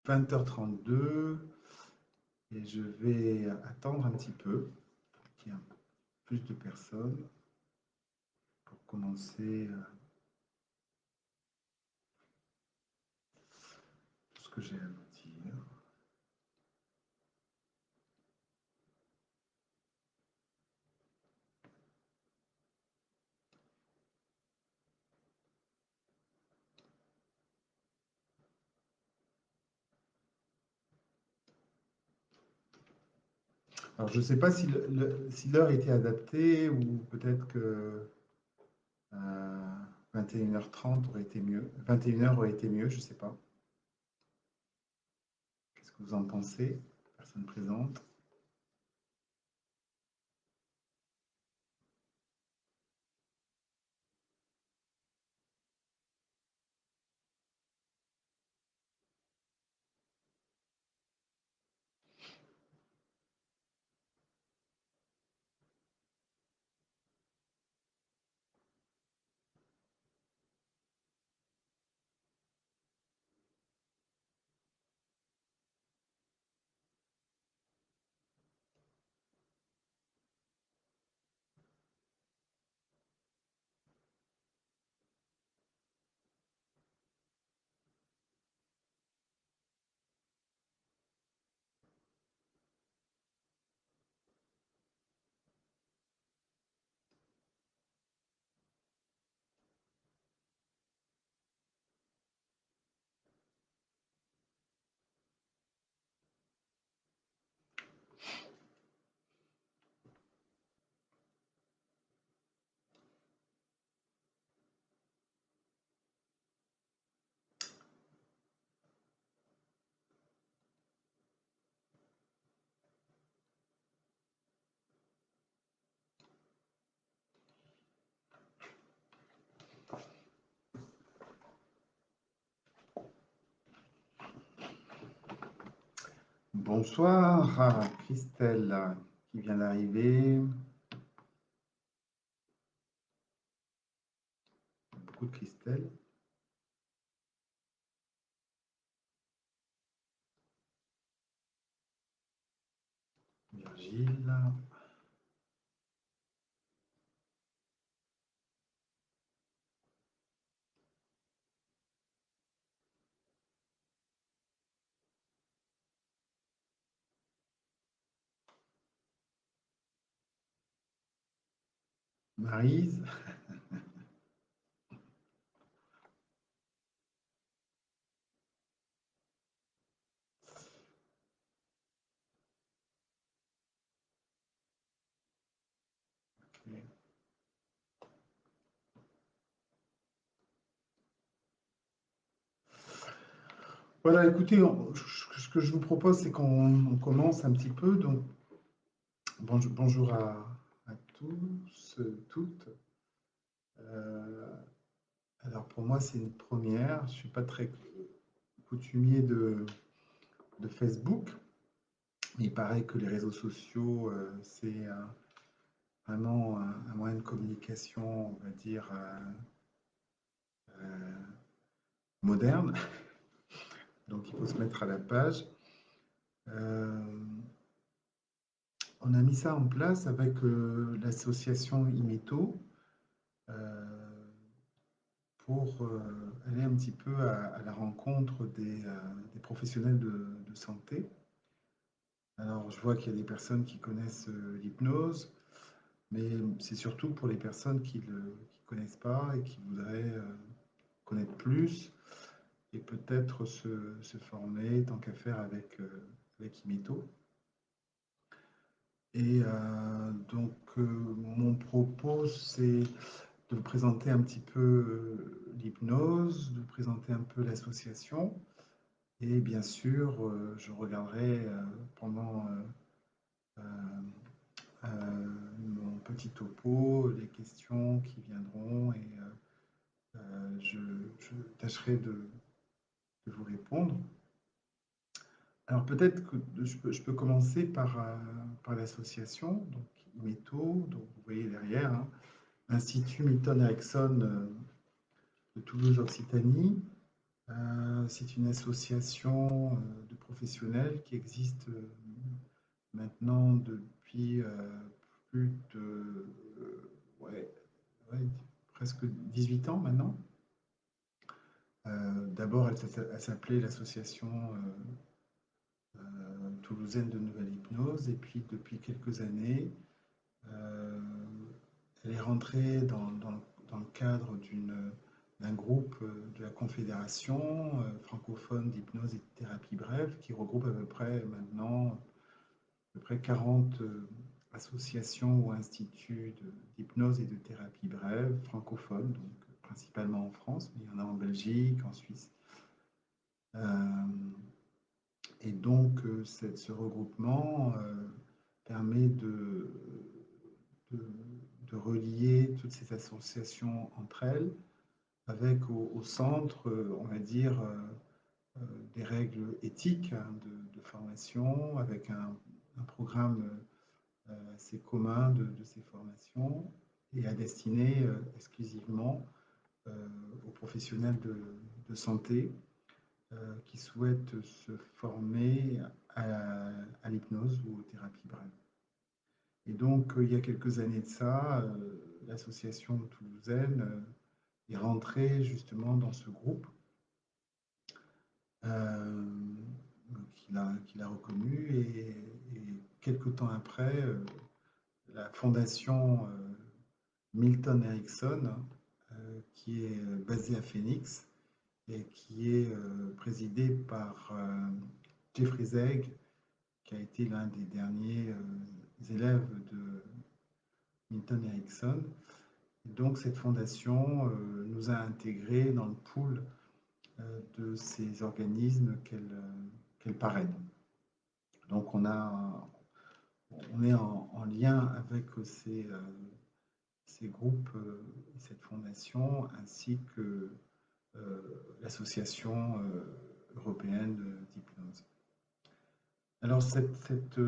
20h32 et je vais attendre un petit peu pour qu'il y ait plus de personnes pour commencer tout ce que j'ai à vous dire. Alors, je ne sais pas si l'heure était adaptée ou peut-être que 21h30 aurait été mieux. 21h aurait été mieux, je ne sais pas. Qu'est-ce que vous en pensez, personne présente? Bonsoir à Christelle qui vient d'arriver. Beaucoup de Christelle. Virgile. Maryse. Okay. Voilà, écoutez, ce que je vous propose, c'est qu'on commence un petit peu. Donc, bonjour à tous, toutes. Euh, alors, pour moi, c'est une première. Je ne suis pas très coutumier de Facebook. Il paraît que les réseaux sociaux, c'est vraiment un moyen de communication, on va dire, euh, moderne. Donc, il faut se mettre à la page. Euh, on a mis ça en place avec l'association Imeto euh, pour aller un petit peu à la rencontre des professionnels de santé. Alors, je vois qu'il y a des personnes qui connaissent l'hypnose, mais c'est surtout pour les personnes qui ne connaissent pas et qui voudraient connaître plus et peut-être se former tant qu'à faire avec Imeto. Et donc, mon propos, c'est de vous présenter un petit peu l'hypnose, de vous présenter un peu l'association. Et bien sûr, je regarderai pendant euh, mon petit topo les questions qui viendront et je, je tâcherai de vous répondre. Alors peut-être que je peux commencer par l'association, donc IMETO, donc vous voyez derrière, hein, Institut Milton Erickson de Toulouse-Occitanie. C'est une association de professionnels qui existe maintenant depuis plus de ouais, ouais, presque 18 ans maintenant. D'abord, elle s'appelait l'association toulousaine de nouvelle hypnose, et puis depuis quelques années, euh, elle est rentrée dans le cadre d'un groupe de la Confédération francophone d'hypnose et de thérapie brève qui regroupe à peu près maintenant à peu près 40 associations ou instituts d'hypnose et de thérapie brève francophones, donc principalement en France, mais il y en a en Belgique, en Suisse. Euh, et donc ce regroupement permet de, de relier toutes ces associations entre elles avec au centre, on va dire, des règles éthiques hein, de formation, avec un programme assez commun de ces formations et à destiner exclusivement aux professionnels de santé qui souhaitent se former à l'hypnose ou aux thérapies brèves. Et donc, il y a quelques années de ça, l'association toulousaine est rentrée justement dans ce groupe euh, qu'il a reconnu. Et quelques temps après, la fondation Milton Erickson, qui est basée à Phoenix et qui est présidée par Jeffrey Zeig, qui a été l'un des derniers élèves de Milton Erickson. Et donc cette fondation nous a intégrés dans le pool de ces organismes qu'elle parraine. Donc on est en lien avec ces groupes, cette fondation, ainsi que l'association européenne d'hypnose. Alors cette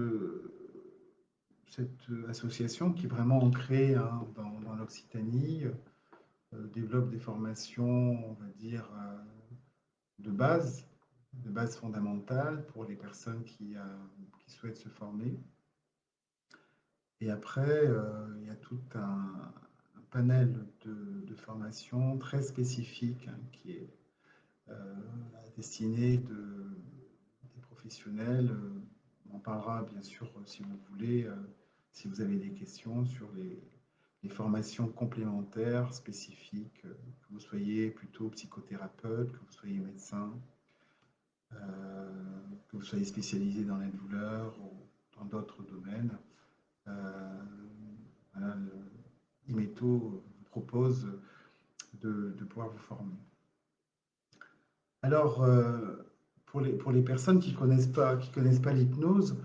association qui est vraiment ancrée hein, dans l'Occitanie développe des formations, on va dire, de base, de base fondamentale pour les personnes qui souhaitent se former. Et après, il y a tout un panel de formations très spécifiques hein, qui est destiné des professionnels. On en parlera bien sûr si vous voulez, si vous avez des questions sur les formations complémentaires spécifiques, que vous soyez plutôt psychothérapeute, que vous soyez médecin, que vous soyez spécialisé dans la douleur ou dans d'autres domaines. Voilà, Imeto vous propose de pouvoir vous former. Alors, pour les personnes qui connaissent pas l'hypnose,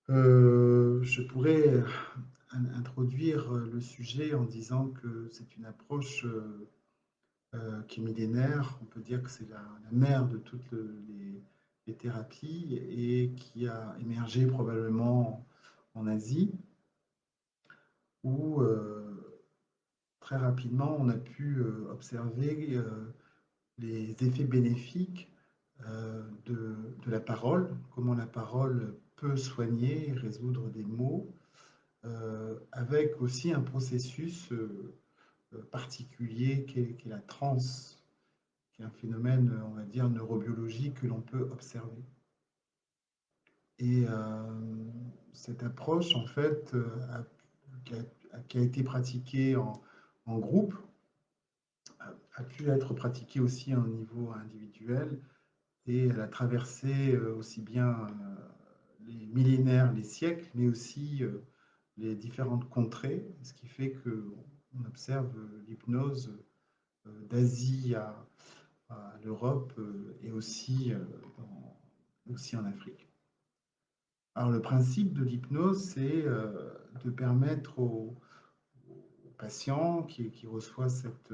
je pourrais introduire le sujet en disant que c'est une approche qui est millénaire. On peut dire que c'est la mère de toutes les thérapies et qui a émergé probablement en Asie, où très rapidement on a pu observer les effets bénéfiques de la parole, comment la parole peut soigner et résoudre des maux, avec aussi un processus particulier qu'est la transe, qui est un phénomène, on va dire, neurobiologique que l'on peut observer. Et cette approche, en fait, qui a été pratiquée en groupe, a pu être pratiquée aussi au niveau individuel, et elle a traversé aussi bien les millénaires, les siècles, mais aussi les différentes contrées, ce qui fait qu'on observe l'hypnose d'Asie à l'Europe et aussi, aussi en Afrique. Alors le principe de l'hypnose, c'est de permettre aux patients qui reçoivent cette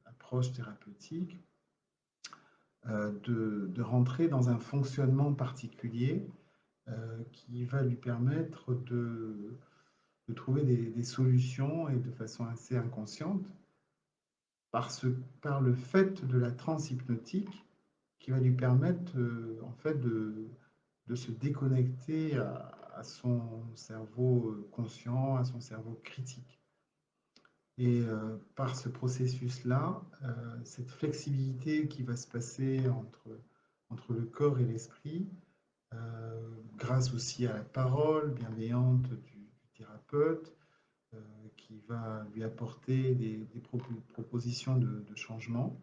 approche thérapeutique de rentrer dans un fonctionnement particulier qui va lui permettre de trouver des solutions et de façon assez inconsciente par, par le fait de la transe hypnotique qui va lui permettre en fait de se déconnecter à son cerveau conscient, à son cerveau critique. Et par ce processus-là, cette flexibilité qui va se passer entre le corps et l'esprit, grâce aussi à la parole bienveillante du thérapeute, qui va lui apporter des propositions de changement.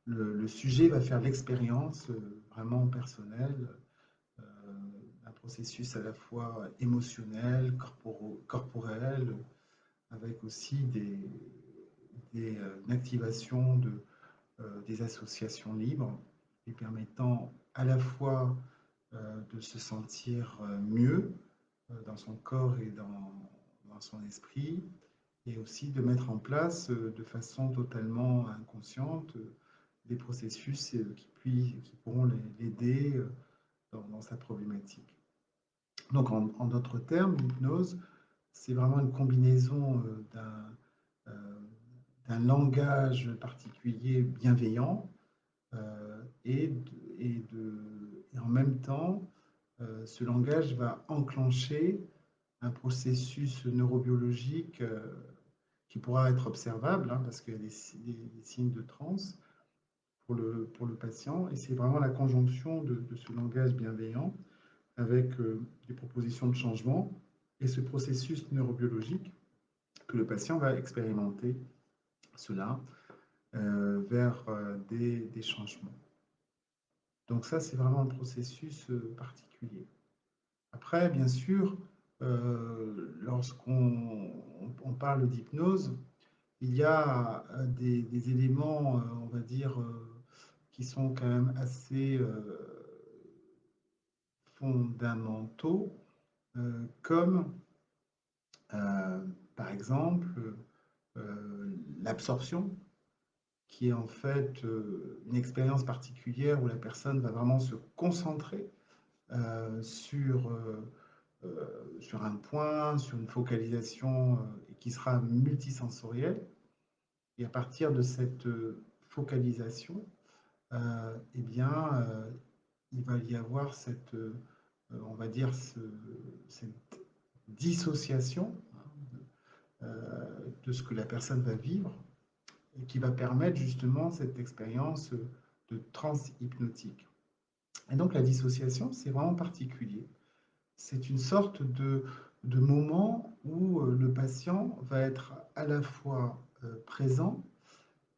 Le sujet va faire l'expérience vraiment personnelle euh, d'un processus à la fois émotionnel, corporel, avec aussi une activation des associations libres, lui permettant à la fois de se sentir mieux dans son corps et dans son esprit, et aussi de mettre en place de façon totalement inconsciente des processus qui pourront l'aider dans sa problématique. Donc, en d'autres termes, l'hypnose, c'est vraiment une combinaison d'un langage particulier bienveillant et, et en même temps, ce langage va enclencher un processus neurobiologique qui pourra être observable, hein, parce qu'il y a des signes de transe pour le patient, et c'est vraiment la conjonction de ce langage bienveillant avec des propositions de changement et ce processus neurobiologique que le patient va expérimenter cela vers des changements. Donc ça, c'est vraiment un processus particulier. Après, bien sûr, lorsqu'on parle d'hypnose, il y a des éléments, on va dire, qui sont quand même assez fondamentaux, comme par exemple l'absorption, qui est en fait une expérience particulière où la personne va vraiment se concentrer sur un point, sur une focalisation et qui sera multisensorielle. Et à partir de cette focalisation, eh bien, il va y avoir cette, on va dire, cette dissociation de ce que la personne va vivre et qui va permettre justement cette expérience de transe hypnotique. Et donc la dissociation, c'est vraiment particulier. C'est une sorte de moment où le patient va être à la fois présent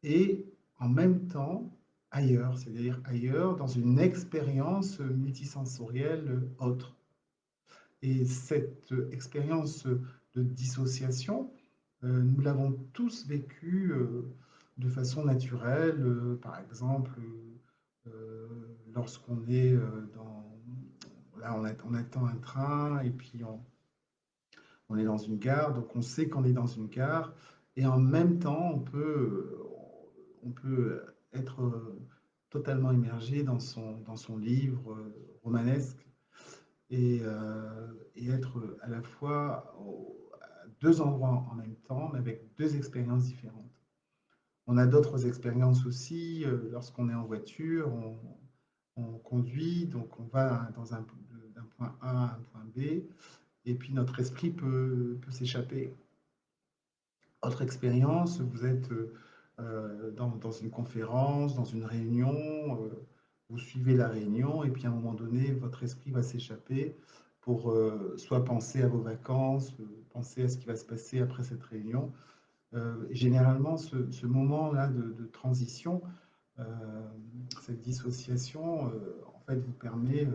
et en même temps ailleurs, c'est-à-dire ailleurs dans une expérience multisensorielle autre. Et cette expérience de dissociation, nous l'avons tous vécue de façon naturelle, par exemple, lorsqu'on est là, on attend un train et puis on est dans une gare, donc on sait qu'on est dans une gare, et en même temps, on peut être totalement immergé dans son livre romanesque et être à la fois à deux endroits en même temps, mais avec deux expériences différentes. On a d'autres expériences aussi lorsqu'on est en voiture, on conduit, donc on va d'un point A à un point B, et puis notre esprit peut s'échapper. Autre expérience, vous êtes dans une conférence, dans une réunion, vous suivez la réunion, et puis à un moment donné, votre esprit va s'échapper pour soit penser à vos vacances, penser à ce qui va se passer après cette réunion. Généralement, ce moment-là de transition, euh, cette dissociation, en fait, vous permet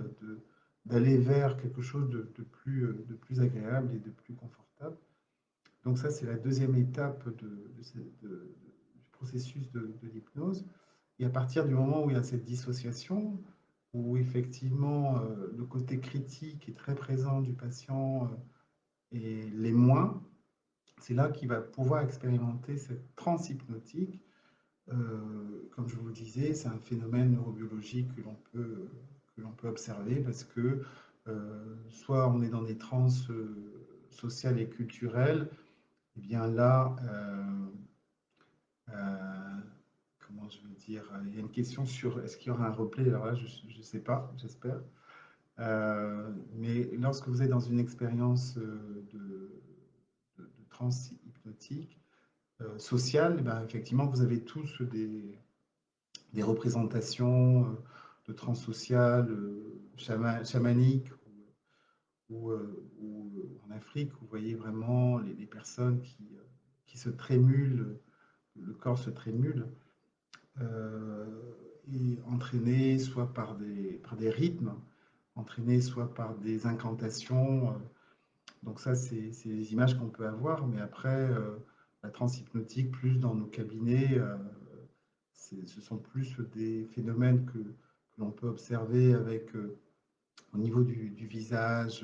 d'aller vers quelque chose de plus agréable et de plus confortable. Donc ça, c'est la deuxième étape du processus de l'hypnose. Et à partir du moment où il y a cette dissociation, où effectivement le côté critique est très présent du patient et les moins, c'est là qu'il va pouvoir expérimenter cette transe hypnotique. Comme je vous le disais, c'est un phénomène neurobiologique que l'on peut observer parce que soit on est dans des transes sociales et culturelles, et bien là, Euh, Comment je veux dire? Il y a une question sur est-ce qu'il y aura un replay? Alors là, je ne sais pas, j'espère. Mais lorsque vous êtes dans une expérience de transe hypnotique, sociale, eh ben, effectivement, vous avez tous des représentations de transe sociale, chamanique, ou en Afrique, vous voyez vraiment les personnes qui se trémulent, le corps se trémule, euh, et entraîné soit par des rythmes, entraîné soit par des incantations. Donc ça, c'est les images qu'on peut avoir, mais après, la transe hypnotique, plus dans nos cabinets, ce sont plus des phénomènes que l'on peut observer avec, au niveau du visage,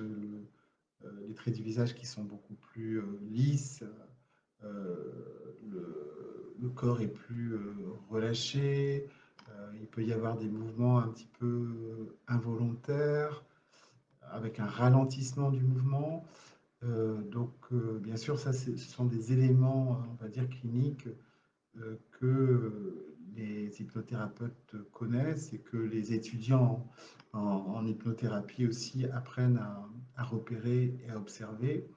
les traits du visage qui sont beaucoup plus lisses, le corps est plus relâché, il peut y avoir des mouvements un petit peu involontaires, avec un ralentissement du mouvement. Bien sûr, ça, ce sont des éléments, on va dire, cliniques que les hypnothérapeutes connaissent et que les étudiants en hypnothérapie aussi apprennent à repérer et à observer,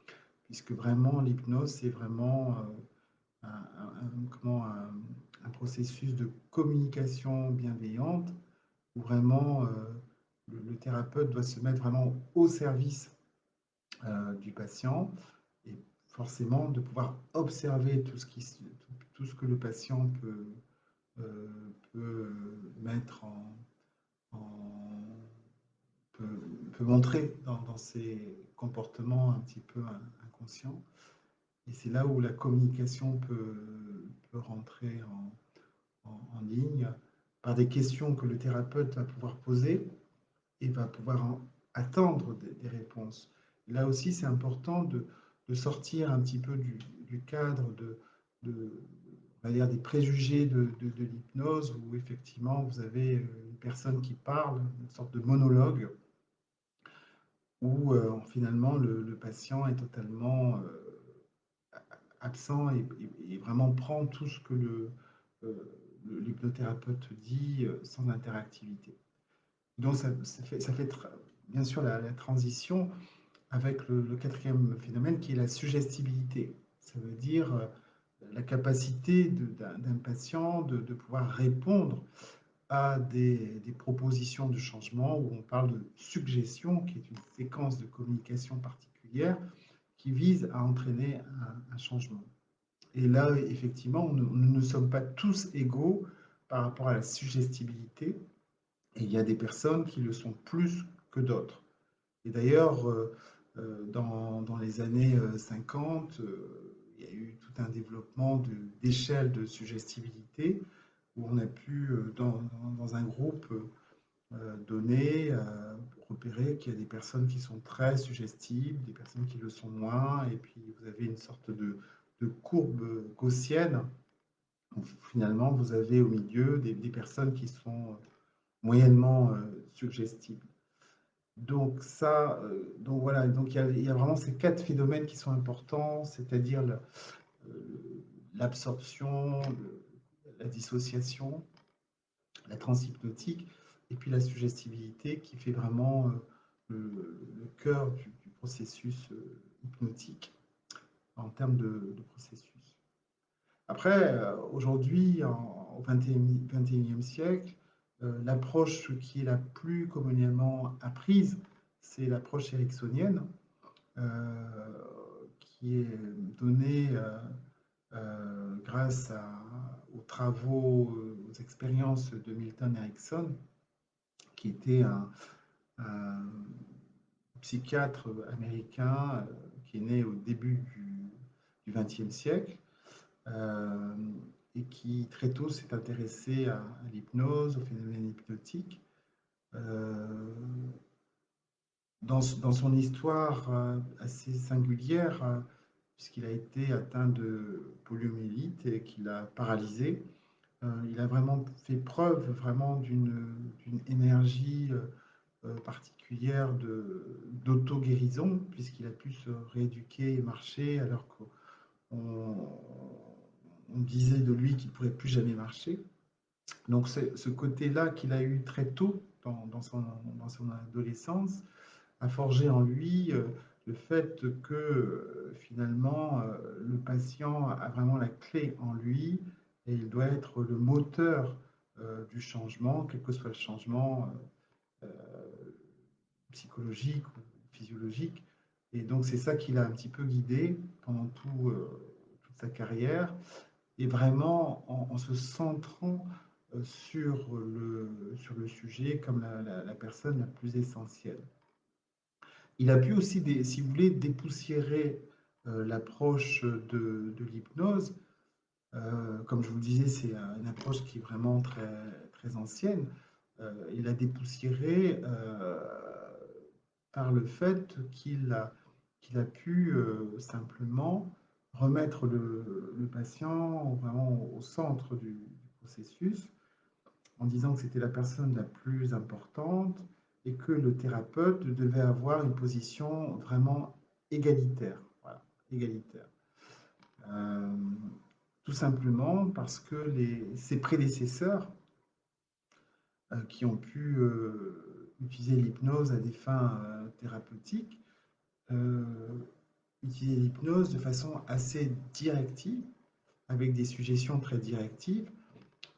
puisque vraiment l'hypnose, c'est vraiment un processus de communication bienveillante où vraiment le thérapeute doit se mettre vraiment au service du patient et forcément de pouvoir observer tout ce que le patient peut mettre en peut, peut montrer dans ses comportements un petit peu inconscients. Et c'est là où la communication peut rentrer en ligne par des questions que le thérapeute va pouvoir poser et va pouvoir attendre des réponses. Là aussi, c'est important de sortir un petit peu du cadre de, on va dire, des préjugés de l'hypnose, où effectivement vous avez une personne qui parle, une sorte de monologue, où finalement le patient est totalement absent et vraiment prend tout ce que l'hypnothérapeute dit sans interactivité. Donc ça fait bien sûr la transition avec le quatrième phénomène qui est la suggestibilité. Ça veut dire la capacité d'un patient de pouvoir répondre à des propositions de changement où on parle de suggestion, qui est une séquence de communication particulière qui vise à entraîner un changement. Et là, effectivement, nous ne sommes pas tous égaux par rapport à la suggestibilité. Et il y a des personnes qui le sont plus que d'autres. Et d'ailleurs, dans les années 50, il y a eu tout un développement d'échelle de suggestibilité où on a pu, dans un groupe donné, repérer qu'il y a des personnes qui sont très suggestibles, des personnes qui le sont moins, et puis vous avez une sorte de courbe gaussienne où finalement vous avez au milieu des personnes qui sont moyennement suggestibles. Donc ça, donc voilà, donc il y a vraiment ces quatre phénomènes qui sont importants, c'est-à-dire l'absorption, la dissociation, la transhypnotique, et puis la suggestibilité qui fait vraiment le cœur du processus hypnotique en termes de processus. Après, aujourd'hui, au XXIe siècle, l'approche qui est la plus communément apprise, c'est l'approche ericksonienne, qui est donnée grâce aux travaux, aux expériences de Milton Erickson, qui était un psychiatre américain qui est né au début du XXe siècle, euh, et qui très tôt s'est intéressé à l'hypnose, au phénomène hypnotique. Euh, dans son histoire assez singulière, puisqu'il a été atteint de poliomyélite et qu'il a paralysé, il a vraiment fait preuve vraiment d'une énergie particulière d'auto-guérison, puisqu'il a pu se rééduquer et marcher alors qu'on on disait de lui qu'il ne pourrait plus jamais marcher. Donc c'est ce côté-là qu'il a eu très tôt dans son adolescence a forgé en lui le fait que finalement le patient a vraiment la clé en lui et il doit être le moteur du changement, quel que soit le changement psychologique ou physiologique. Et donc c'est ça qui l'a un petit peu guidé pendant toute sa carrière et vraiment en se centrant sur le sujet comme la personne la plus essentielle. Il a pu aussi, si vous voulez, dépoussiérer l'approche de l'hypnose. Comme je vous le disais, c'est une approche qui est vraiment très, très ancienne. Il a dépoussiéré par le fait qu'il a pu simplement remettre le patient vraiment au centre du processus en disant que c'était la personne la plus importante et que le thérapeute devait avoir une position vraiment égalitaire. Voilà, égalitaire. Euh, Tout simplement parce que ses prédécesseurs qui ont pu utiliser l'hypnose à des fins thérapeutiques euh, utilisaient l'hypnose de façon assez directive, avec des suggestions très directives,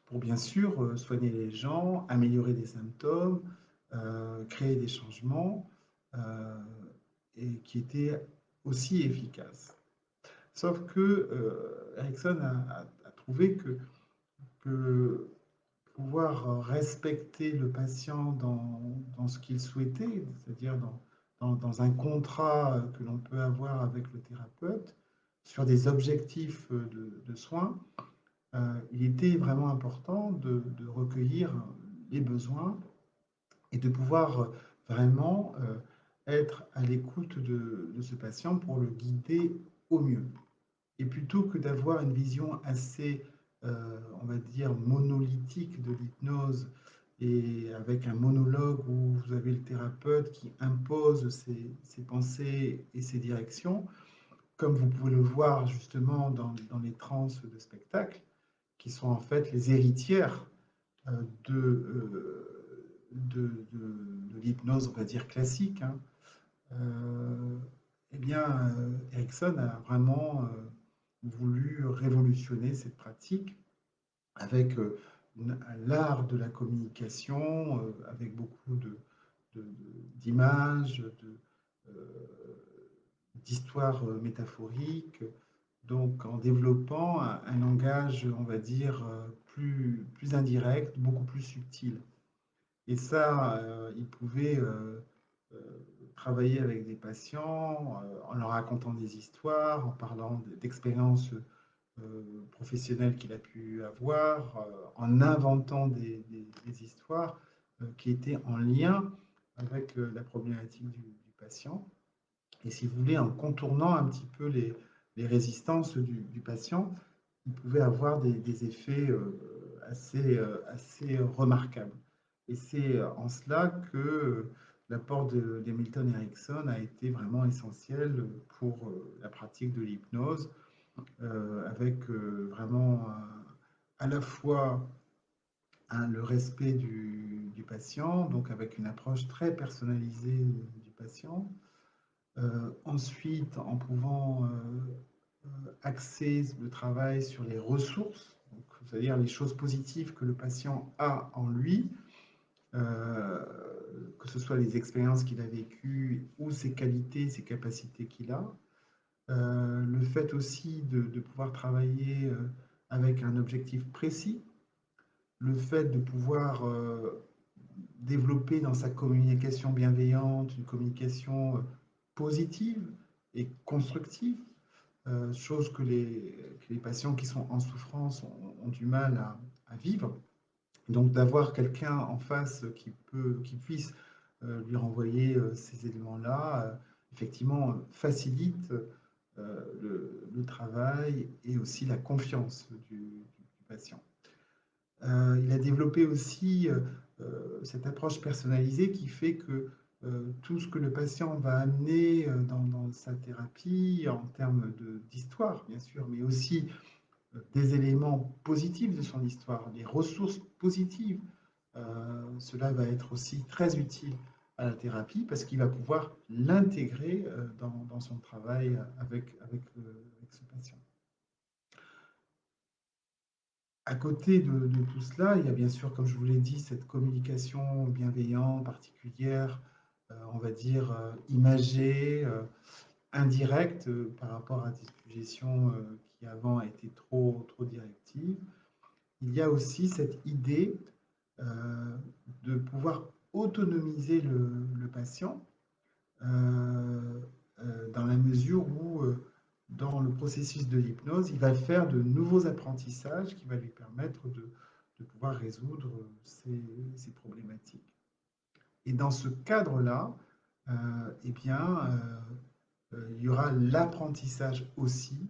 pour bien sûr soigner les gens, améliorer des symptômes, créer des changements, euh, et qui étaient aussi efficaces. Sauf que Erickson a trouvé que pouvoir respecter le patient dans ce qu'il souhaitait, c'est-à-dire dans un contrat que l'on peut avoir avec le thérapeute, sur des objectifs de soins, il était vraiment important de recueillir les besoins et de pouvoir vraiment être à l'écoute de ce patient pour le guider au mieux. Et plutôt que d'avoir une vision assez, on va dire, monolithique de l'hypnose et avec un monologue où vous avez le thérapeute qui impose ses pensées et ses directions, comme vous pouvez le voir justement dans les transes de spectacle, qui sont en fait les héritières euh, de, de l'hypnose, on va dire, classique, hein. Eh bien, Erickson a vraiment voulu révolutionner cette pratique avec l'art de la communication, avec beaucoup d'images, euh, d'histoires métaphoriques, donc en développant un langage, on va dire, plus indirect, beaucoup plus subtil. Et ça, il pouvait euh, travailler avec des patients en leur racontant des histoires, en parlant d'expériences professionnelles qu'il a pu avoir, en inventant des histoires qui étaient en lien avec la problématique du patient. Et si vous voulez, en contournant un petit peu les résistances du patient, il pouvait avoir des effets assez remarquables. Et c'est en cela que l'apport d'Hamilton Erickson a été vraiment essentiel pour la pratique de l'hypnose, avec vraiment à la fois le respect du patient, donc avec une approche très personnalisée du patient, ensuite, en pouvant axer le travail sur les ressources, c'est-à-dire les choses positives que le patient a en lui, euh, que ce soit les expériences qu'il a vécues ou ses qualités, ses capacités qu'il a. Le fait aussi de pouvoir travailler avec un objectif précis, le fait de pouvoir développer dans sa communication bienveillante une communication positive et constructive, chose que les patients qui sont en souffrance ont du mal à vivre. Donc d'avoir quelqu'un en face qui puisse lui renvoyer ces éléments-là, effectivement, facilite le travail et aussi la confiance du patient. Il a développé aussi cette approche personnalisée qui fait que tout ce que le patient va amener dans sa thérapie, en termes d'histoire, bien sûr, mais aussi des éléments positifs de son histoire, des ressources positives. Cela va être aussi très utile à la thérapie parce qu'il va pouvoir l'intégrer dans son travail avec ce patient. À côté de tout cela, il y a bien sûr, comme je vous l'ai dit, cette communication bienveillante, particulière, on va dire imagée, indirecte par rapport à des suggestions qui avant étaient trop directives. Il y a aussi cette idée de pouvoir autonomiser le patient dans la mesure où, dans le processus de l'hypnose, il va faire de nouveaux apprentissages qui va lui permettre de pouvoir résoudre ces problématiques. Et dans ce cadre-là, eh bien, il y aura l'apprentissage aussi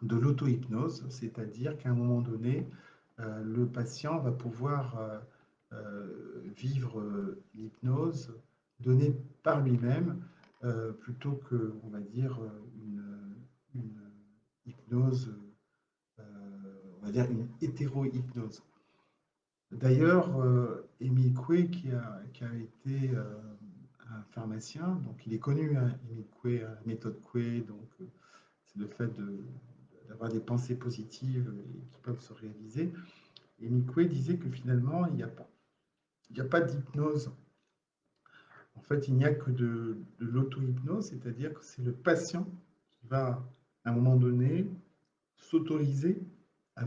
de l'auto-hypnose, c'est-à-dire qu'à un moment donné, le patient va pouvoir vivre l'hypnose donnée par lui-même plutôt que, on va dire, une hypnose, euh, on va dire une hétéro-hypnose. D'ailleurs, Émile Coué, qui a été un pharmacien, donc il est connu, hein, Émile Coué, la méthode Coué, donc c'est le fait d'avoir des pensées positives et qui peuvent se réaliser. Et Mikoué disait que finalement, il n'y a pas d'hypnose. En fait, il n'y a que de l'auto-hypnose, c'est-à-dire que c'est le patient qui va, à un moment donné, s'autoriser à à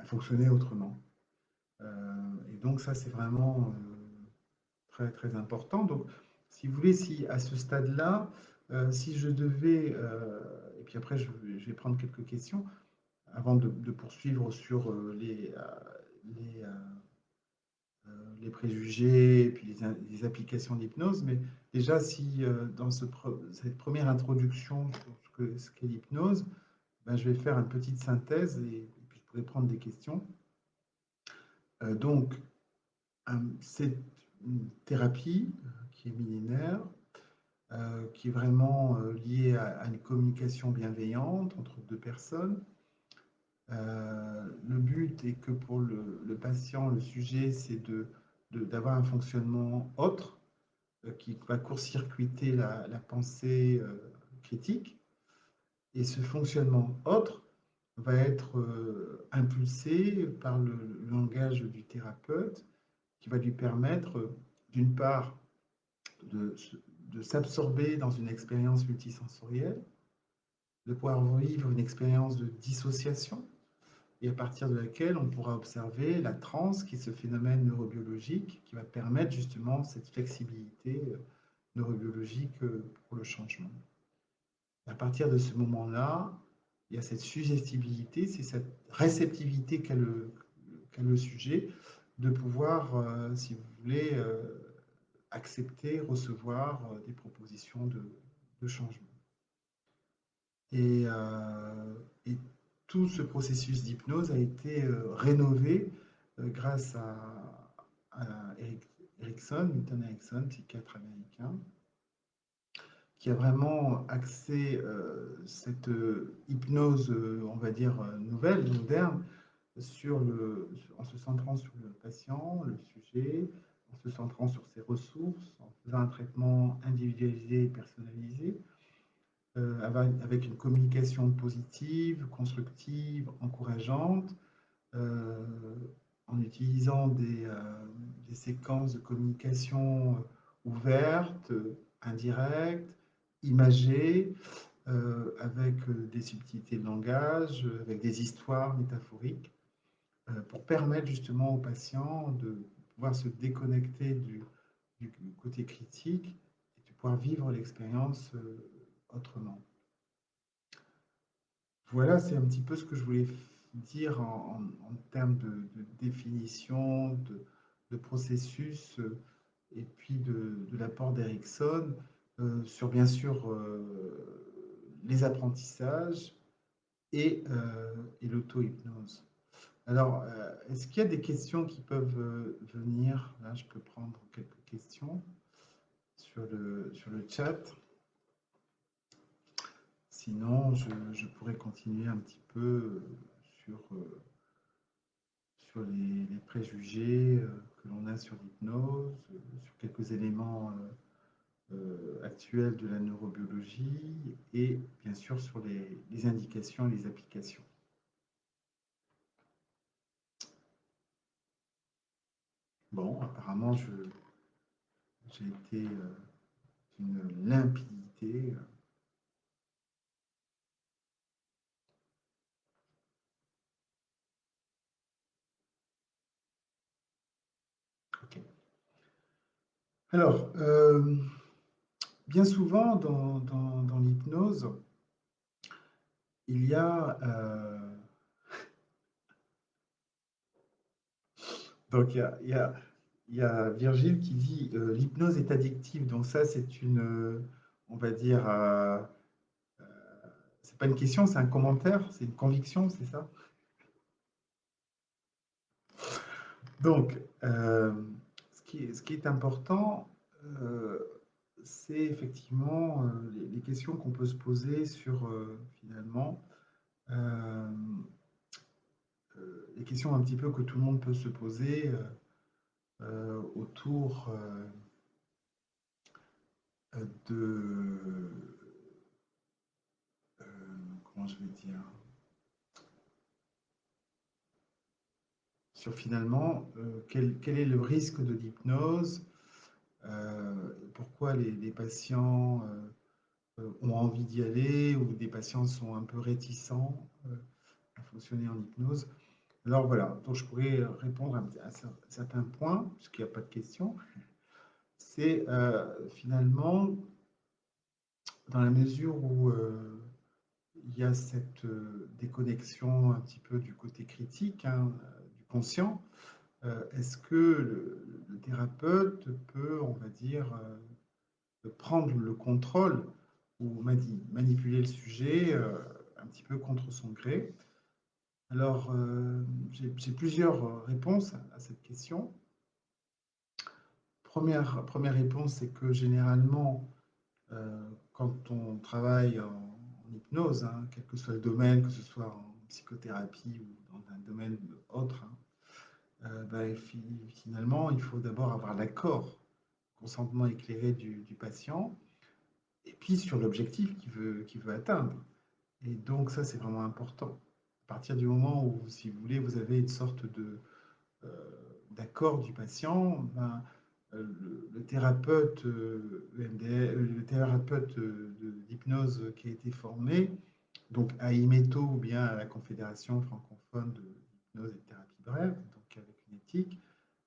fonctionner autrement. Et donc, ça, c'est vraiment très, très important. Donc, si vous voulez, si à ce stade-là, si je devais, et puis après, je vais prendre quelques questions, avant de poursuivre sur les, les préjugés et puis les applications d'hypnose, mais déjà, si dans cette première introduction sur ce qu'est l'hypnose, ben, je vais faire une petite synthèse et puis je pourrais prendre des questions. Donc, c'est une thérapie qui est millénaire, qui est vraiment liée à une communication bienveillante entre deux personnes. Le but est que pour le patient, le sujet, c'est d'avoir un fonctionnement autre qui va court-circuiter la pensée critique. Et ce fonctionnement autre va être impulsé par le langage du thérapeute qui va lui permettre, d'une part, de, de s'absorber dans une expérience multisensorielle, de pouvoir vivre une expérience de dissociation, et à partir de laquelle on pourra observer la transe, qui est ce phénomène neurobiologique qui va permettre justement cette flexibilité neurobiologique pour le changement. Et à partir de ce moment-là, il y a cette suggestibilité, c'est cette réceptivité qu'a le sujet de pouvoir, si vous voulez, accepter, recevoir des propositions de changement. Et tout ce processus d'hypnose a été rénové grâce à Milton Erickson, psychiatre américain, qui a vraiment axé cette hypnose, on va dire, nouvelle, moderne, en se centrant sur le patient, le sujet, en se centrant sur ses ressources, en faisant un traitement individualisé et personnalisé, avec une communication positive, constructive, encourageante, euh, en utilisant des séquences de communication ouvertes, indirectes, imagées, avec des subtilités de langage, avec des histoires métaphoriques, pour permettre justement aux patients de pouvoir se déconnecter du côté critique et de pouvoir vivre l'expérience autrement. Voilà, c'est un petit peu ce que je voulais dire en termes de définition, de processus, et puis de l'apport d'Erickson sur bien sûr les apprentissages et l'auto-hypnose. Alors, est-ce qu'il y a des questions qui peuvent venir? Là, je peux prendre quelques questions sur le chat. Sinon, je pourrais continuer un petit peu sur, sur les préjugés que l'on a sur l'hypnose, sur quelques éléments actuels de la neurobiologie et bien sûr sur les indications et les applications. Bon, apparemment, j'ai été d'une limpidité. Ok. Alors, bien souvent dans l'hypnose, il y a donc il y a Virgile qui dit l'hypnose est addictive. Donc ça, c'est une, on va dire, c'est pas une question, c'est un commentaire, c'est une conviction, c'est ça? Donc, ce qui est important, euh, c'est effectivement les questions qu'on peut se poser sur finalement euh, les questions un petit peu que tout le monde peut se poser autour de euh, comment je vais dire sur finalement quel est le risque de l'hypnose, pourquoi les patients ont envie d'y aller ou des patients sont un peu réticents à fonctionner en hypnose. Alors voilà, donc je pourrais répondre à certains points, puisqu'il n'y a pas de questions. C'est finalement, dans la mesure où il y a cette déconnexion un petit peu du côté critique, hein, du conscient, est-ce que le thérapeute peut, on va dire, prendre le contrôle ou manipuler le sujet un petit peu contre son gré? Alors, j'ai plusieurs réponses à cette question. Première réponse, c'est que généralement, quand on travaille en hypnose, hein, quel que soit le domaine, que ce soit en psychothérapie ou dans un domaine autre, hein, ben, finalement, il faut d'abord avoir l'accord, consentement éclairé du patient, et puis sur l'objectif qu'il veut atteindre. Et donc, ça, c'est vraiment important. À partir du moment où, si vous voulez, vous avez une sorte euh, d'accord du patient, ben, le thérapeute le thérapeute d'hypnose qui a été formé, donc à IMETO ou bien à la Confédération francophone de l'hypnose et de thérapie brève, donc avec une éthique,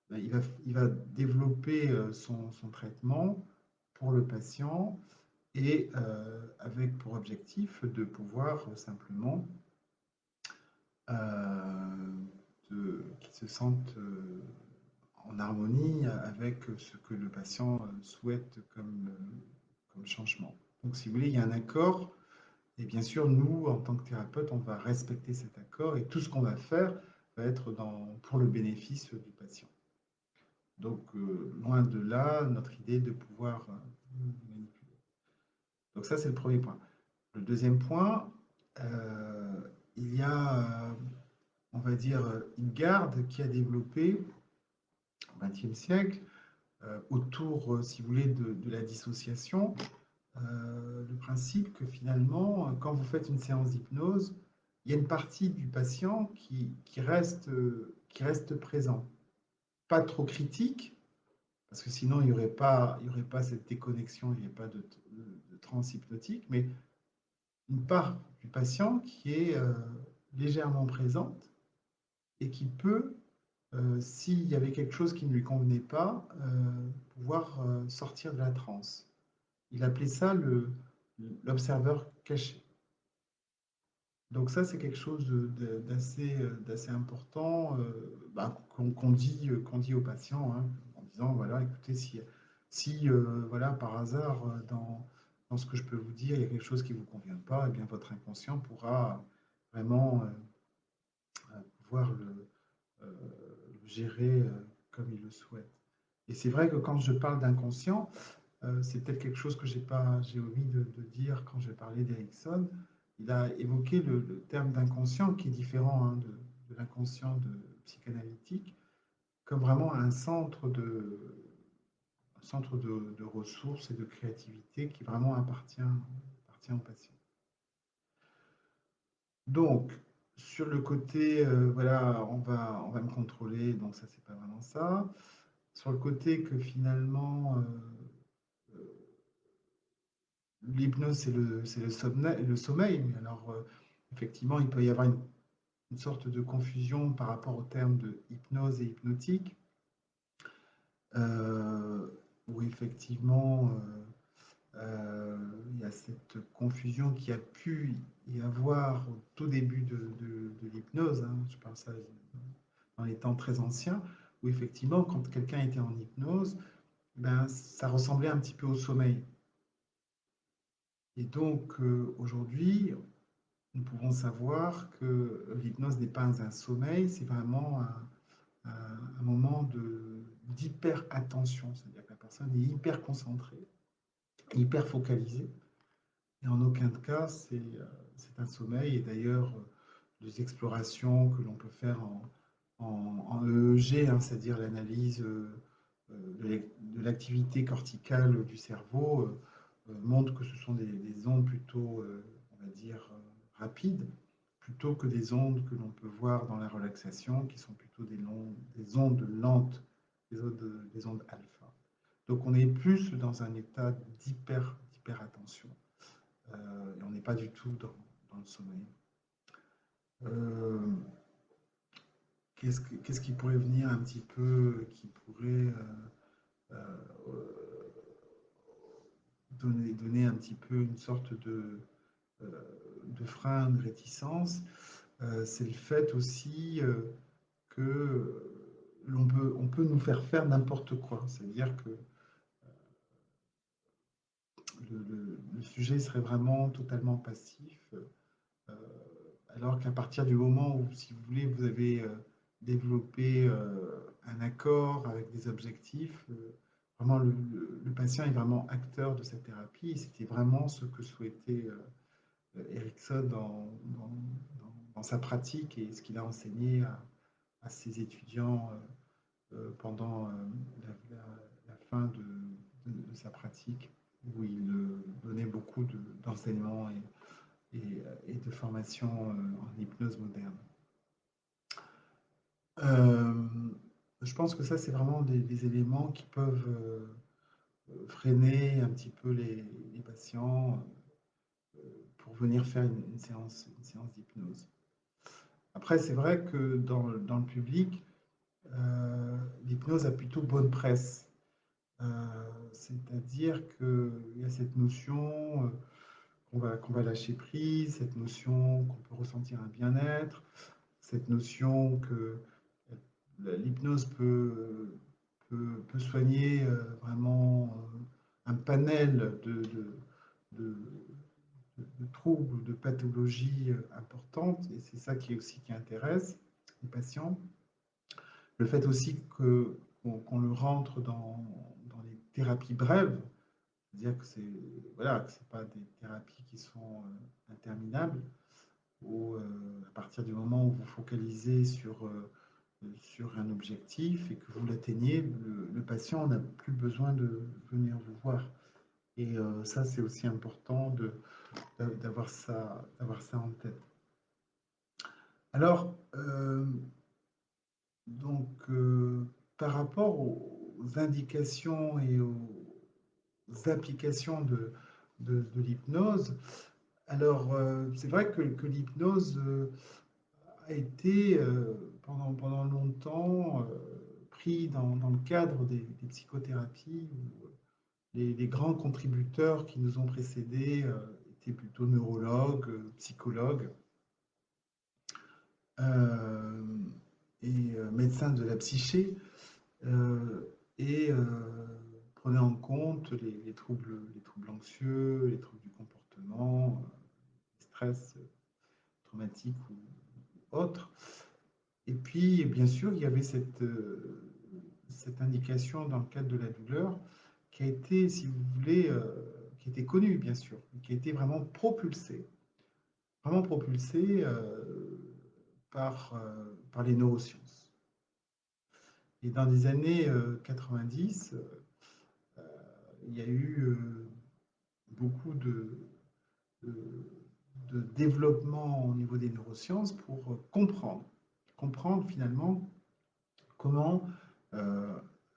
ben, il va développer son traitement pour le patient et avec pour objectif de pouvoir simplement qu'il se sente en harmonie avec ce que le patient souhaite comme changement. Donc, si vous voulez, il y a un accord. Et bien sûr, nous, en tant que thérapeute, on va respecter cet accord et tout ce qu'on va faire va être pour le bénéfice du patient. Donc, loin de là, notre idée de pouvoir manipuler. Donc, ça, c'est le premier point. Le deuxième point, il y a, on va dire, une garde qui a développé au XXe siècle autour, si vous voulez, de la dissociation, le principe que finalement, quand vous faites une séance d'hypnose, il y a une partie du patient qui reste présent. Pas trop critique, parce que sinon il y aurait pas cette déconnexion, il n'y a pas de transe hypnotique, mais une part du patient qui est légèrement présente et qui peut, s'il y avait quelque chose qui ne lui convenait pas, pouvoir sortir de la transe. Il appelait ça l'observeur caché. Donc ça, c'est quelque chose d'assez important qu'on dit aux patients, hein, en disant, voilà, écoutez, si voilà, par hasard, dans ce que je peux vous dire, il y a quelque chose qui ne vous convient pas, eh bien, votre inconscient pourra vraiment pouvoir le gérer comme il le souhaite. Et c'est vrai que quand je parle d'inconscient, c'est peut-être quelque chose que j'ai omis de dire quand j'ai parlé d'Erickson. Il a évoqué le terme d'inconscient qui est différent hein, de l'inconscient psychanalytique, comme vraiment un centre de ressources et de créativité qui vraiment appartient au patient. Donc, sur le côté, voilà, on va me contrôler, donc ça, c'est pas vraiment ça. Sur le côté que finalement, l'hypnose, c'est le sommeil. Mais alors, effectivement, il peut y avoir une sorte de confusion par rapport au terme de hypnose et hypnotique, euh, où effectivement, il y a cette confusion qui a pu y avoir au tout début de l'hypnose, hein, je parle ça dans les temps très anciens, où effectivement, quand quelqu'un était en hypnose, ben, ça ressemblait un petit peu au sommeil. Et donc, aujourd'hui, nous pouvons savoir que l'hypnose n'est pas un sommeil, c'est vraiment un moment d'hyper-attention, c'est-à-dire que la personne est hyper concentrée, hyper focalisée, et en aucun cas c'est un sommeil. Et d'ailleurs, les explorations que l'on peut faire en EEG, hein, c'est-à-dire l'analyse de l'activité corticale du cerveau, montrent que ce sont des ondes plutôt, on va dire, rapides, plutôt que des ondes que l'on peut voir dans la relaxation, qui sont plutôt des ondes lentes, des ondes alpha. Donc on est plus dans un état d'hyper attention. Et on n'est pas du tout dans le sommeil. Euh, Qu'est-ce qui pourrait venir un petit peu, qui pourrait donner un petit peu une sorte euh, de frein, de réticence, c'est le fait aussi que on peut nous faire n'importe quoi. C'est-à-dire que le sujet serait vraiment totalement passif, euh, alors qu'à partir du moment où, si vous voulez, vous avez développé un accord avec des objectifs, vraiment le patient est vraiment acteur de cette thérapie, et c'était vraiment ce que souhaitait Erickson dans sa pratique et ce qu'il a enseigné à ses étudiants pendant la fin de sa pratique, où il donnait beaucoup d'enseignements et de formation en hypnose moderne. Euh, je pense que ça, c'est vraiment des éléments qui peuvent freiner un petit peu les patients pour venir faire une séance d'hypnose. Après, c'est vrai que dans le public, l'hypnose a plutôt bonne presse. C'est-à-dire qu'il y a cette notion qu'on va lâcher prise, cette notion qu'on peut ressentir un bien-être, cette notion que l'hypnose peut soigner vraiment un panel de, de troubles, de pathologies importantes, et c'est ça qui intéresse les patients. Le fait aussi qu'on le rentre dans les thérapies brèves, c'est-à-dire que c'est pas des thérapies qui sont interminables, où à partir du moment où vous focalisez sur un objectif et que vous l'atteignez, le patient n'a plus besoin de venir vous voir. Et ça, c'est aussi important d'avoir ça en tête. Alors, donc, par rapport aux indications et aux applications de l'hypnose, alors c'est vrai que l'hypnose a été pendant longtemps pris dans le cadre des psychothérapies où les grands contributeurs qui nous ont précédés étaient plutôt neurologues, psychologues euh, et médecins de la psyché et prenaient en compte les troubles anxieux, les troubles du comportement, les stress traumatiques ou autres. Et puis, bien sûr, il y avait cette indication dans le cadre de la douleur qui a été, si vous voulez, qui a été connu, bien sûr, qui a été vraiment propulsé par les neurosciences. Et dans les années 90, il y a eu beaucoup de, de développement au niveau des neurosciences pour comprendre finalement comment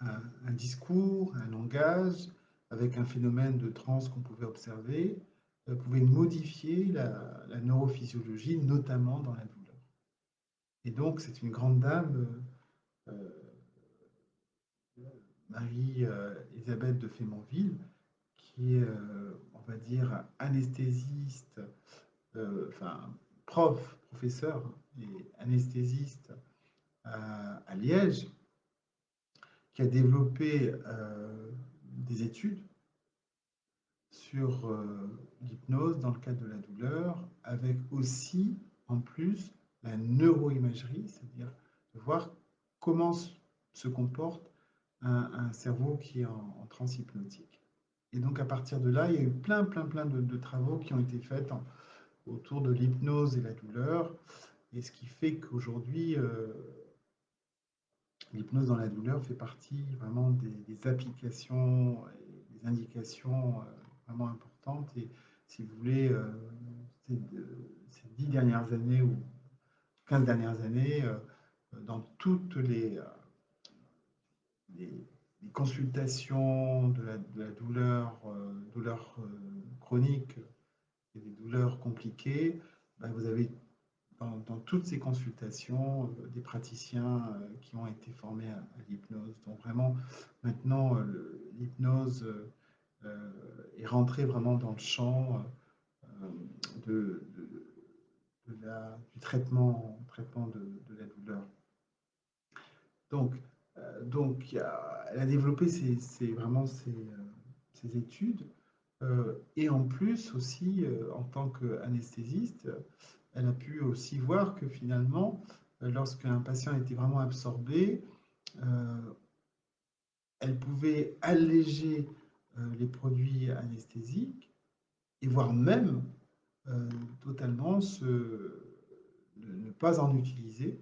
un discours, un langage, avec un phénomène de transe qu'on pouvait observer, pouvait modifier la neurophysiologie, notamment dans la douleur. Et donc, c'est une grande dame, Marie-Elisabeth de Fémonville, qui est, on va dire, anesthésiste, enfin, professeur et anesthésiste à Liège, qui a développé des études sur l'hypnose dans le cadre de la douleur, avec aussi, en plus, la neuroimagerie, c'est-à-dire de voir comment se comporte un cerveau qui est en transe hypnotique. Et donc, à partir de là, il y a eu plein de travaux qui ont été faits autour de l'hypnose et la douleur, et ce qui fait qu'aujourd'hui, l'hypnose dans la douleur fait partie vraiment des applications et des indications vraiment importantes. Et si vous voulez, ces 10 dernières années ou 15 dernières années, dans toutes les consultations de la douleur, douleur chronique et des douleurs compliquées, ben, vous avez dans toutes ces consultations des praticiens qui ont été formés à l'hypnose. Donc vraiment, maintenant, l'hypnose est rentrée vraiment dans le champ de, du traitement de la douleur. Donc, elle a développé vraiment ces études. Et en plus aussi, en tant qu'anesthésiste, elle a pu aussi voir que finalement, lorsqu'un patient était vraiment absorbé, elle pouvait alléger les produits anesthésiques et voire même totalement ne pas en utiliser.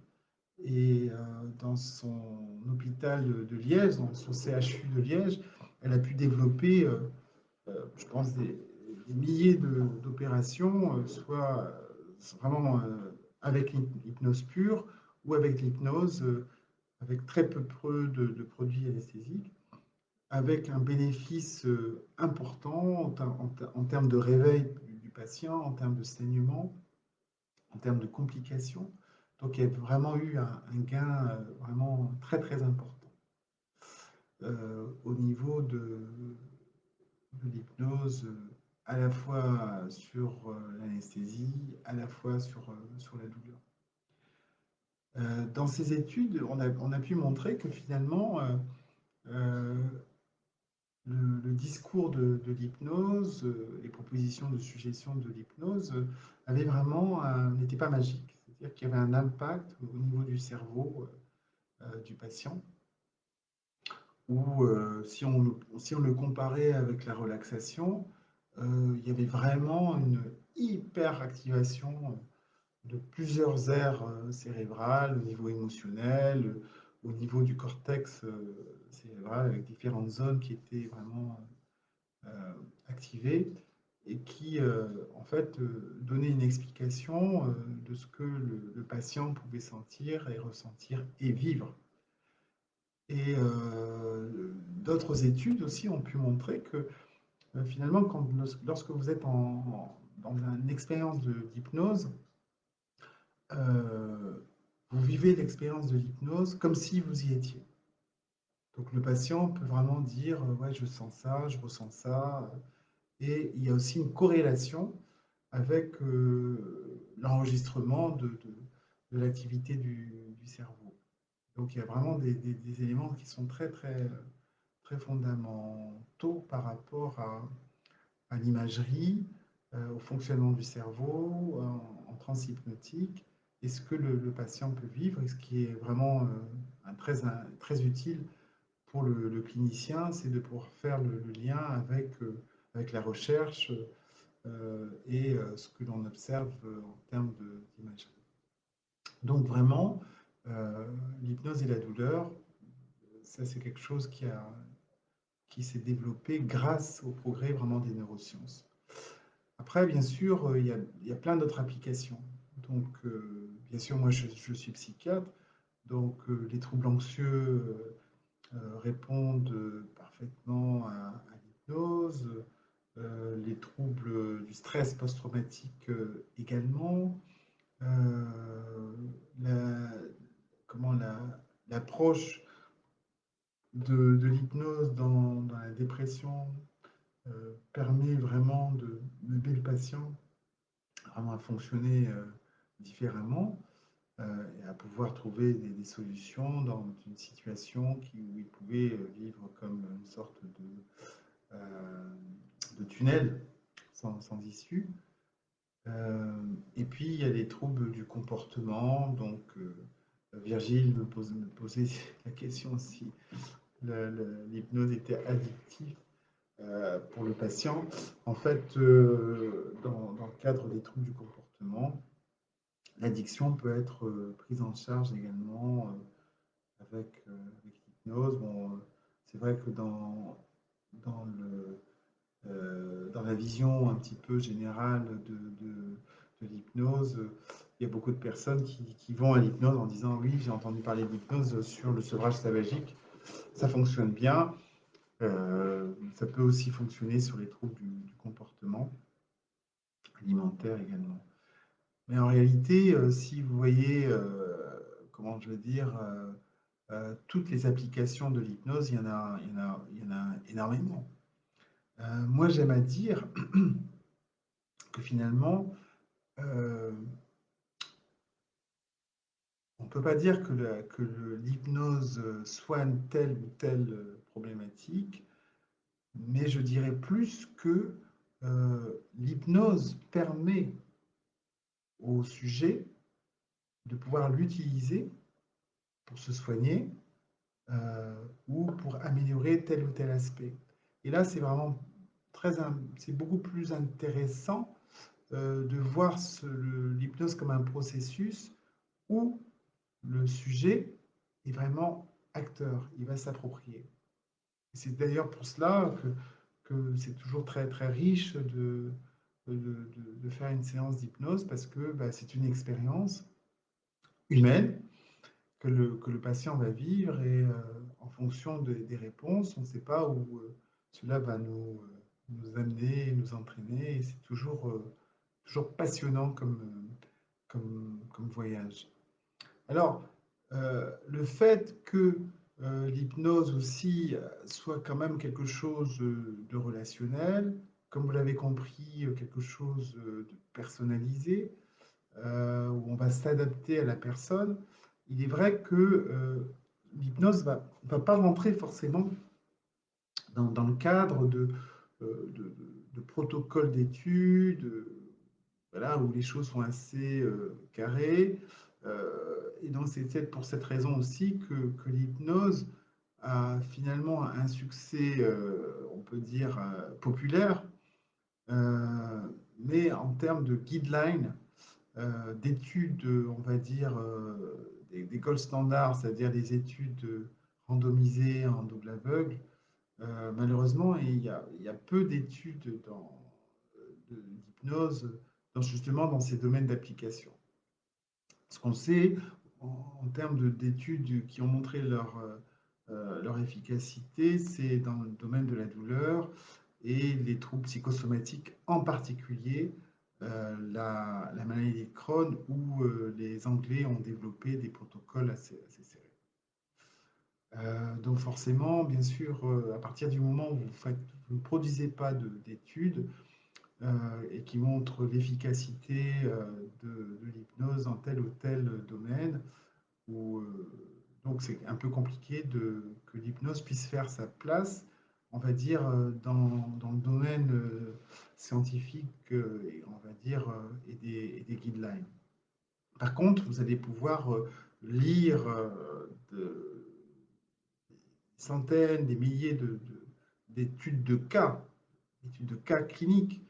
Et dans son hôpital de Liège, dans son CHU de Liège, elle a pu développer, je pense, des milliers d'opérations, soit vraiment avec l'hypnose pure ou avec l'hypnose, avec très peu de produits anesthésiques, avec un bénéfice important en termes de réveil du patient, en termes de saignement, en termes de complications. Donc il y a vraiment eu un gain vraiment très important au niveau de l'hypnose, à la fois sur l'anesthésie, à la fois sur la douleur. Dans ces études, on a pu montrer que finalement, le discours de l'hypnose, les propositions de suggestion de l'hypnose, avait vraiment n'était pas magique. C'est-à-dire qu'il y avait un impact au niveau du cerveau du patient, où si on le comparait avec la relaxation, il y avait vraiment une hyperactivation de plusieurs aires cérébrales au niveau émotionnel, au niveau du cortex cérébral, avec différentes zones qui étaient vraiment activées et qui, en fait, donnaient une explication de ce que le patient pouvait sentir et ressentir et vivre. Et d'autres études aussi ont pu montrer que finalement, lorsque vous êtes dans une expérience d'hypnose, vous vivez l'expérience de l'hypnose comme si vous y étiez. Donc le patient peut vraiment dire ouais, je sens ça, je ressens ça. Et il y a aussi une corrélation avec l'enregistrement de l'activité du cerveau. Donc il y a vraiment des éléments qui sont très fondamentaux par rapport à l'imagerie, au fonctionnement du cerveau, en transe hypnotique, et ce que le patient peut vivre, et ce qui est vraiment très utile pour le clinicien, c'est de pouvoir faire le lien avec la recherche et ce que l'on observe en termes d'imagerie. Donc vraiment, l'hypnose et la douleur, ça c'est quelque chose qui s'est développé grâce au progrès vraiment des neurosciences. Après, bien sûr, il y a plein d'autres applications. Donc, bien sûr, moi, je suis psychiatre, donc les troubles anxieux répondent parfaitement à l'hypnose, les troubles du stress post-traumatique également. La, comment l'approche de l'hypnose dans la dépression permet vraiment de aider le patient vraiment à fonctionner différemment et à pouvoir trouver des solutions dans une situation où il pouvait vivre comme une sorte de tunnel sans issue. Et puis, il y a les troubles du comportement. Donc, Virgile me posait la question si l'hypnose était addictive pour le patient. En fait, dans le cadre des troubles du comportement, l'addiction peut être prise en charge également avec l'hypnose. Bon, c'est vrai que dans la vision un petit peu générale de l'hypnose, il y a beaucoup de personnes qui vont à l'hypnose en disant oui, j'ai entendu parler de l'hypnose sur le sevrage tabagique, ça fonctionne bien. Ça peut aussi fonctionner sur les troubles du comportement alimentaire également. Mais en réalité, si vous voyez, comment je veux dire, toutes les applications de l'hypnose, il y en a énormément. Moi, j'aime à dire que finalement, euh, on ne peut pas dire que l'hypnose soigne telle ou telle problématique, mais je dirais plus que l'hypnose permet au sujet de pouvoir l'utiliser pour se soigner ou pour améliorer tel ou tel aspect. Et là, c'est vraiment c'est beaucoup plus intéressant de voir l'hypnose comme un processus où le sujet est vraiment acteur, il va s'approprier. C'est d'ailleurs pour cela que c'est toujours très, très riche de faire une séance d'hypnose parce que bah, c'est une expérience humaine que le patient va vivre et en fonction des réponses, on ne sait pas où cela va nous amener, nous entraîner et c'est toujours passionnant comme voyage. Alors, le fait que l'hypnose aussi soit quand même quelque chose de relationnel, comme vous l'avez compris, quelque chose de personnalisé, où on va s'adapter à la personne, il est vrai que l'hypnose ne va pas rentrer forcément dans le cadre de protocoles d'études, voilà, où les choses sont assez carrées. Et donc, c'est peut-être pour cette raison aussi que l'hypnose a finalement un succès, on peut dire, populaire, mais en termes de guidelines, d'études, on va dire, des gold standards, c'est-à-dire des études randomisées en double aveugle, malheureusement, il y a peu d'études d'hypnose justement dans ces domaines d'application. Ce qu'on sait en termes d'études qui ont montré leur efficacité, c'est dans le domaine de la douleur et les troubles psychosomatiques, en particulier la maladie de Crohn, où les Anglais ont développé des protocoles assez serrés. Donc forcément, bien sûr, à partir du moment où vous ne produisez pas d'études, et qui montre l'efficacité de l'hypnose dans tel ou tel domaine. Où, donc c'est un peu compliqué que l'hypnose puisse faire sa place, on va dire, dans le domaine scientifique, et on va dire, et des guidelines. Par contre, vous allez pouvoir lire centaines, des milliers d'études études de cas cliniques,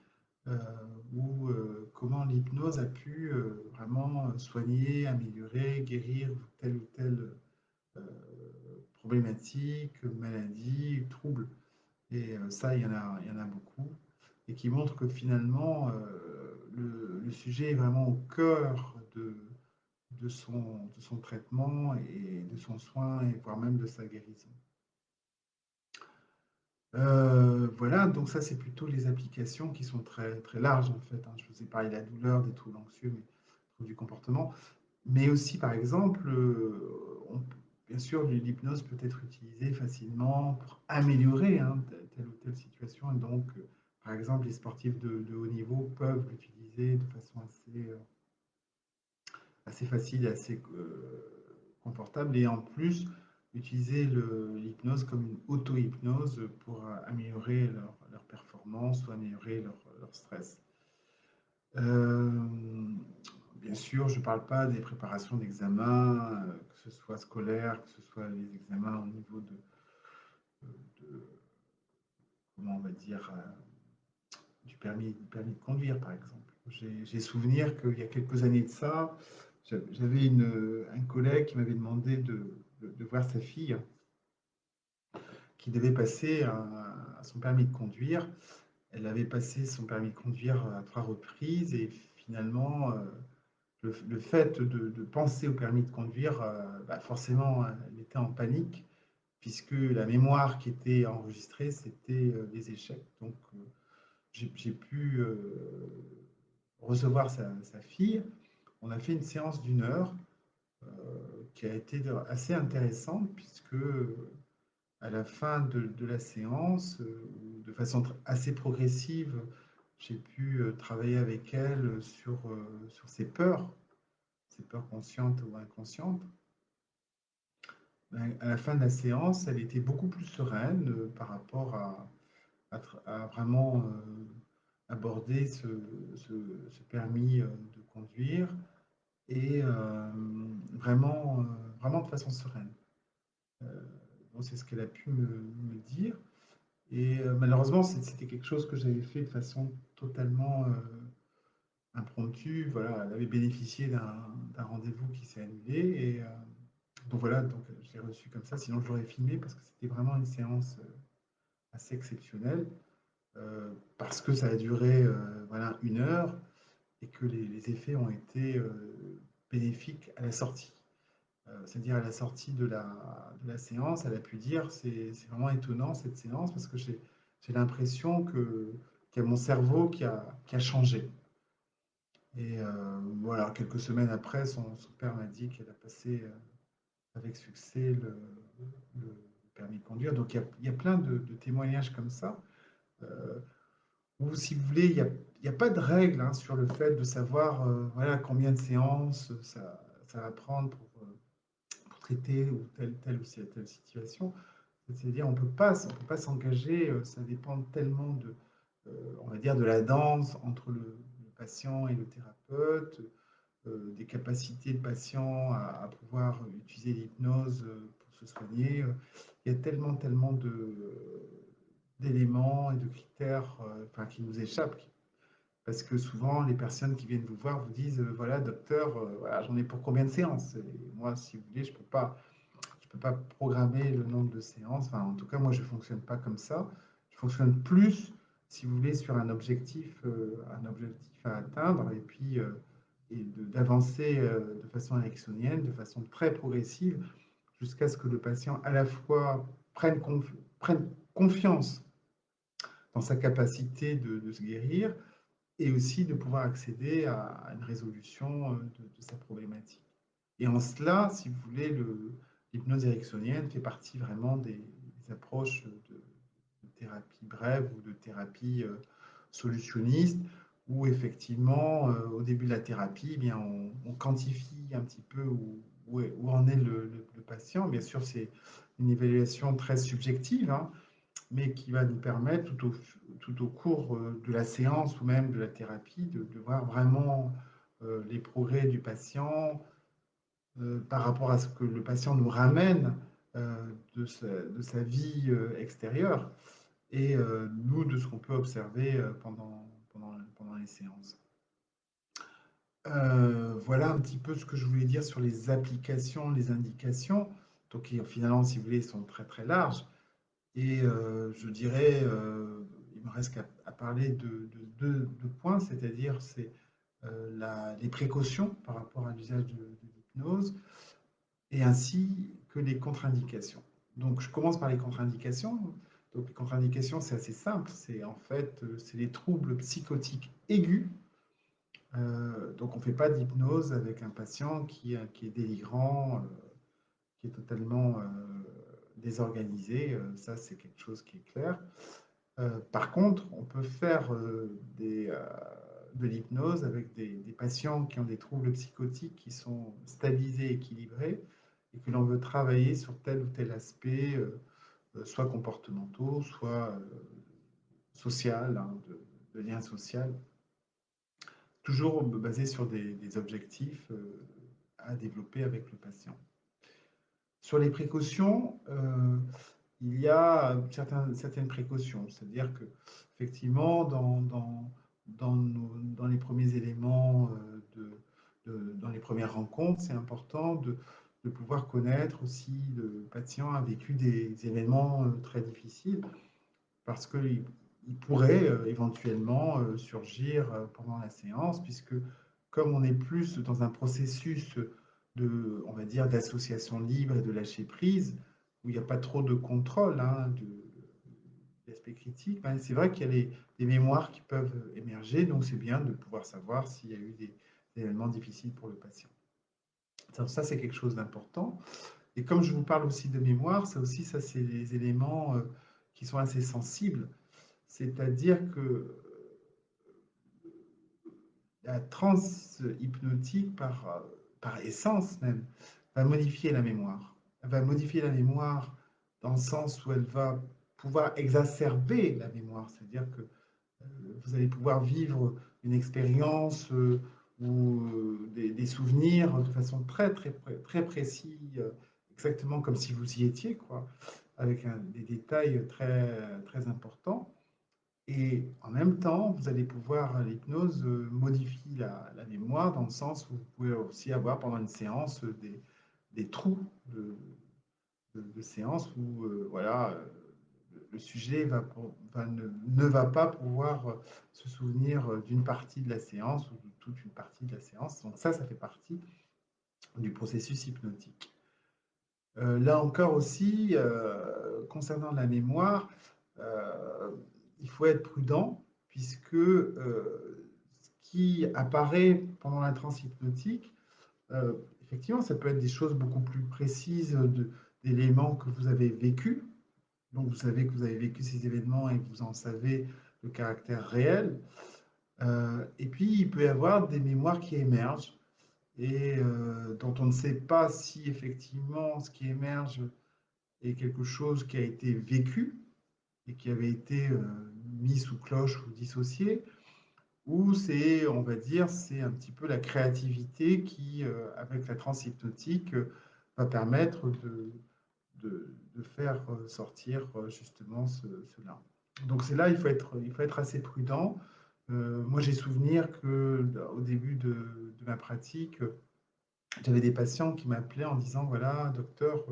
où comment l'hypnose a pu vraiment soigner, améliorer, guérir telle ou telle euh, problématique, maladie, trouble. Et ça, il y en a beaucoup. Et qui montre que finalement, le sujet est vraiment au cœur de son traitement et de son soin, et voire même de sa guérison. Voilà, donc ça, c'est plutôt les applications qui sont très, très larges, en fait, hein. Je vous ai parlé de la douleur, des troubles anxieux, mais troubles du comportement. Mais aussi, par exemple, bien sûr, l'hypnose peut être utilisée facilement pour améliorer, hein, telle ou telle situation. Et donc, par exemple, les sportifs de haut niveau peuvent l'utiliser de façon assez facile et assez confortable. Et en plus, utiliser l'hypnose comme une auto-hypnose pour améliorer leur performance ou améliorer leur stress. Euh, Bien sûr, je ne parle pas des préparations d'examens, que ce soit scolaire, que ce soit les examens au niveau comment on va dire, du permis de conduire, par exemple. J'ai souvenir qu'il y a quelques années de ça, j'avais un collègue qui m'avait demandé de voir sa fille qui devait passer son permis de conduire. Elle avait passé son permis de conduire à 3 reprises et finalement, le fait de penser au permis de conduire, bah forcément, elle était en panique puisque la mémoire qui était enregistrée, c'était des échecs. Donc, j'ai pu recevoir sa fille. On a fait une séance d'1 heure qui a été assez intéressante puisque à la fin de la séance, de façon assez progressive, j'ai pu travailler avec elle sur ses peurs conscientes ou inconscientes. À la fin de la séance, elle était beaucoup plus sereine par rapport à vraiment aborder ce permis de conduire et vraiment, vraiment de façon sereine. Euh, bon, c'est ce qu'elle a pu me dire. Et malheureusement, c'était quelque chose que j'avais fait de façon totalement impromptue. Voilà, elle avait bénéficié d'un rendez-vous qui s'est annulé. Et donc voilà, donc je l'ai reçu comme ça. Sinon, je l'aurais filmé parce que c'était vraiment une séance assez exceptionnelle. Parce que ça a duré voilà, 1 heure et que les effets ont été bénéfiques à la sortie. C'est-à-dire à la sortie de la séance, elle a pu dire c'est vraiment étonnant cette séance parce que j'ai l'impression qu'il y a mon cerveau qui a changé. Et voilà, quelques semaines après, son père m'a dit qu'elle a passé avec succès le permis de conduire. Donc il y a plein de témoignages comme ça. Euh, Ou si vous voulez, il y a pas de règle hein, sur le fait de savoir voilà, combien de séances ça va prendre pour traiter ou telle ou telle situation. C'est-à-dire, on peut pas s'engager, ça dépend tellement on va dire, de la danse entre le patient et le thérapeute, des capacités de patient à pouvoir utiliser l'hypnose pour se soigner. Il y a tellement, tellement d'éléments et de critères enfin, qui nous échappent. Parce que souvent, les personnes qui viennent vous voir vous disent, voilà, docteur, voilà, j'en ai pour combien de séances? Et moi, si vous voulez, je peux pas programmer le nombre de séances. Enfin, en tout cas, moi, je ne fonctionne pas comme ça. Je fonctionne plus, si vous voulez, sur un objectif à atteindre et puis d'avancer de façon ericksonienne, de façon très progressive, jusqu'à ce que le patient, à la fois, prenne confiance dans sa capacité de se guérir et aussi de pouvoir accéder à une résolution de sa problématique. Et en cela, si vous voulez, l'hypnose ericksonienne fait partie vraiment des approches de thérapie brève ou de thérapie solutionniste, où effectivement, au début de la thérapie, eh bien, on quantifie un petit peu où en est le patient. Bien sûr, c'est une évaluation très subjective, hein, mais qui va nous permettre tout au cours de la séance ou même de la thérapie de voir vraiment les progrès du patient par rapport à ce que le patient nous ramène de sa vie extérieure et nous, de ce qu'on peut observer pendant les séances. Voilà un petit peu ce que je voulais dire sur les applications, les indications. Donc, finalement, si vous voulez, sont très très larges. Et je dirais, il me reste à parler de deux points, c'est-à-dire les précautions par rapport à l'usage de l'hypnose et ainsi que les contre-indications. Donc, je commence par les contre-indications. Donc, les contre-indications, c'est assez simple. C'est en fait, c'est les troubles psychotiques aigus. Donc, on ne fait pas d'hypnose avec un patient qui est délirant, qui est totalement désorganisé. Ça, c'est quelque chose qui est clair. Par contre, on peut faire de l'hypnose avec des patients qui ont des troubles psychotiques qui sont stabilisés, équilibrés, et que l'on veut travailler sur tel ou tel aspect, soit comportementaux, soit social, hein, de lien social, toujours basé sur des objectifs à développer avec le patient. Sur les précautions, il y a certaines précautions, c'est-à-dire que effectivement, dans les premiers éléments, dans les premières rencontres, c'est important de pouvoir connaître si le patient a vécu des événements très difficiles, parce qu'il pourrait éventuellement surgir pendant la séance, puisque comme on est plus dans un processus on va dire, d'association libre et de lâcher prise, où il n'y a pas trop de contrôle hein, l'aspect critique, ben, c'est vrai qu'il y a des mémoires qui peuvent émerger, donc c'est bien de pouvoir savoir s'il y a eu des événements difficiles pour le patient. Ça, c'est quelque chose d'important. Et comme je vous parle aussi de mémoire, ça c'est des éléments qui sont assez sensibles. C'est-à-dire que la transe hypnotique, par essence même, va modifier la mémoire. Elle va modifier la mémoire dans le sens où elle va pouvoir exacerber la mémoire. C'est-à-dire que vous allez pouvoir vivre une expérience ou des souvenirs de façon très, très, très précis, exactement comme si vous y étiez, quoi, avec des détails très, très importants. Et en même temps, vous allez pouvoir, l'hypnose modifie la mémoire dans le sens où vous pouvez aussi avoir pendant une séance des trous de séance où voilà, le sujet ne va pas pouvoir se souvenir d'une partie de la séance ou de toute une partie de la séance. Donc ça fait partie du processus hypnotique. Là encore aussi, concernant la mémoire, il faut être prudent puisque ce qui apparaît pendant la transe hypnotique, effectivement, ça peut être des choses beaucoup plus précises d'éléments que vous avez vécus. Donc, vous savez que vous avez vécu ces événements et que vous en savez le caractère réel. Et puis, il peut y avoir des mémoires qui émergent et dont on ne sait pas si effectivement ce qui émerge est quelque chose qui a été vécu et qui avait été mis sous cloche ou dissocié, ou c'est, on va dire, c'est un petit peu la créativité qui, avec la transe hypnotique, va permettre de faire sortir justement cela. Donc c'est là, il faut être assez prudent. Moi, j'ai souvenir que au début de ma pratique, j'avais des patients qui m'appelaient en disant, voilà, docteur,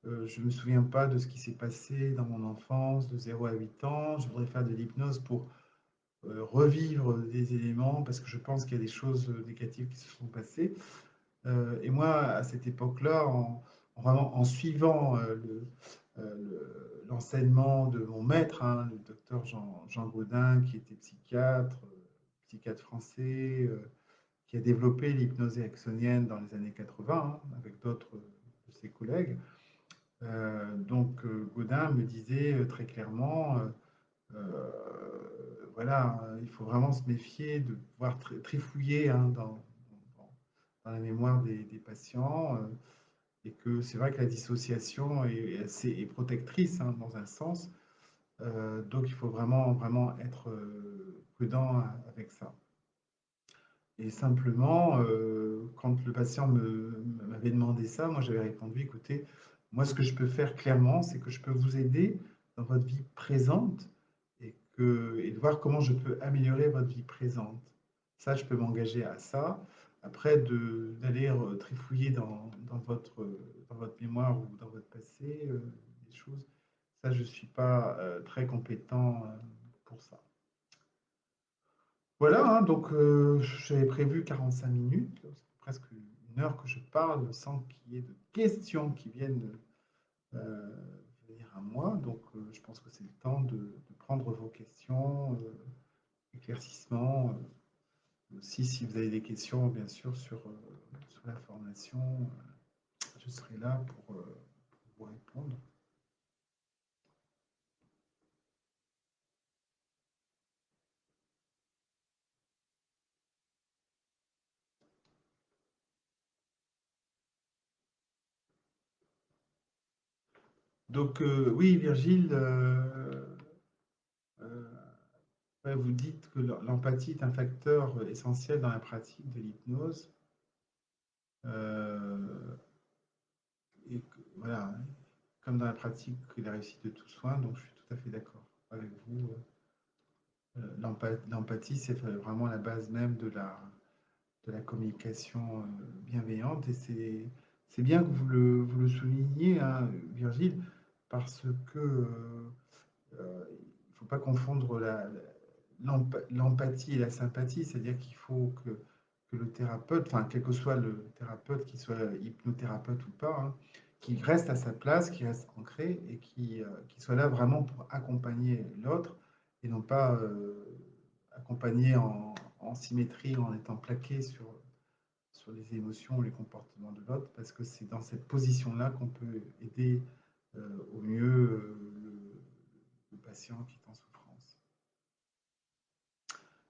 je ne me souviens pas de ce qui s'est passé dans mon enfance, de 0 à 8 ans. Je voudrais faire de l'hypnose pour revivre des éléments parce que je pense qu'il y a des choses négatives qui se sont passées. Et moi, à cette époque-là, vraiment en suivant l'enseignement de mon maître, hein, le docteur Jean Gaudin, qui était psychiatre français, qui a développé l'hypnose ericksonienne dans les années 80, hein, avec d'autres de ses collègues. Donc, Gaudin me disait très clairement, voilà, il faut vraiment se méfier de pouvoir trifouiller hein, dans la mémoire des patients, et que c'est vrai que la dissociation est protectrice hein, dans un sens. Donc, il faut vraiment, vraiment être prudent avec ça. Et simplement, quand le patient m'avait demandé ça, moi j'avais répondu, écoutez, Moi, ce que je peux faire clairement, c'est que je peux vous aider dans votre vie présente et de voir comment je peux améliorer votre vie présente. Ça, je peux m'engager à ça. Après, d'aller trifouiller dans votre mémoire ou dans votre passé, des choses, ça, je ne suis pas très compétent pour ça. Voilà, hein, donc j'avais prévu 45 minutes, c'est presque une heure que je parle sans qu'il y ait de questions qui viennent euh, venir à moi. Donc je pense que c'est le temps de prendre vos questions, éclaircissements. Aussi, si vous avez des questions, bien sûr, sur la formation, je serai là pour vous répondre. Donc oui, Virgile, euh, ouais, vous dites que l'empathie est un facteur essentiel dans la pratique de l'hypnose. Euh, et voilà, comme dans la pratique de la réussite de tout soin, donc je suis tout à fait d'accord avec vous. L'empathie, c'est vraiment la base même de la communication bienveillante. Et c'est bien que vous le souligniez, hein, Virgile, parce que il ne faut pas confondre l'empathie et la sympathie, c'est-à-dire qu'il faut que le thérapeute, enfin, quel que soit le thérapeute, qu'il soit hypnothérapeute ou pas, hein, qui reste à sa place, qui reste ancré et qui soit là vraiment pour accompagner l'autre et non pas accompagner en symétrie, en étant plaqué sur les émotions ou les comportements de l'autre, parce que c'est dans cette position-là qu'on peut aider au mieux le patient qui est en souffrance.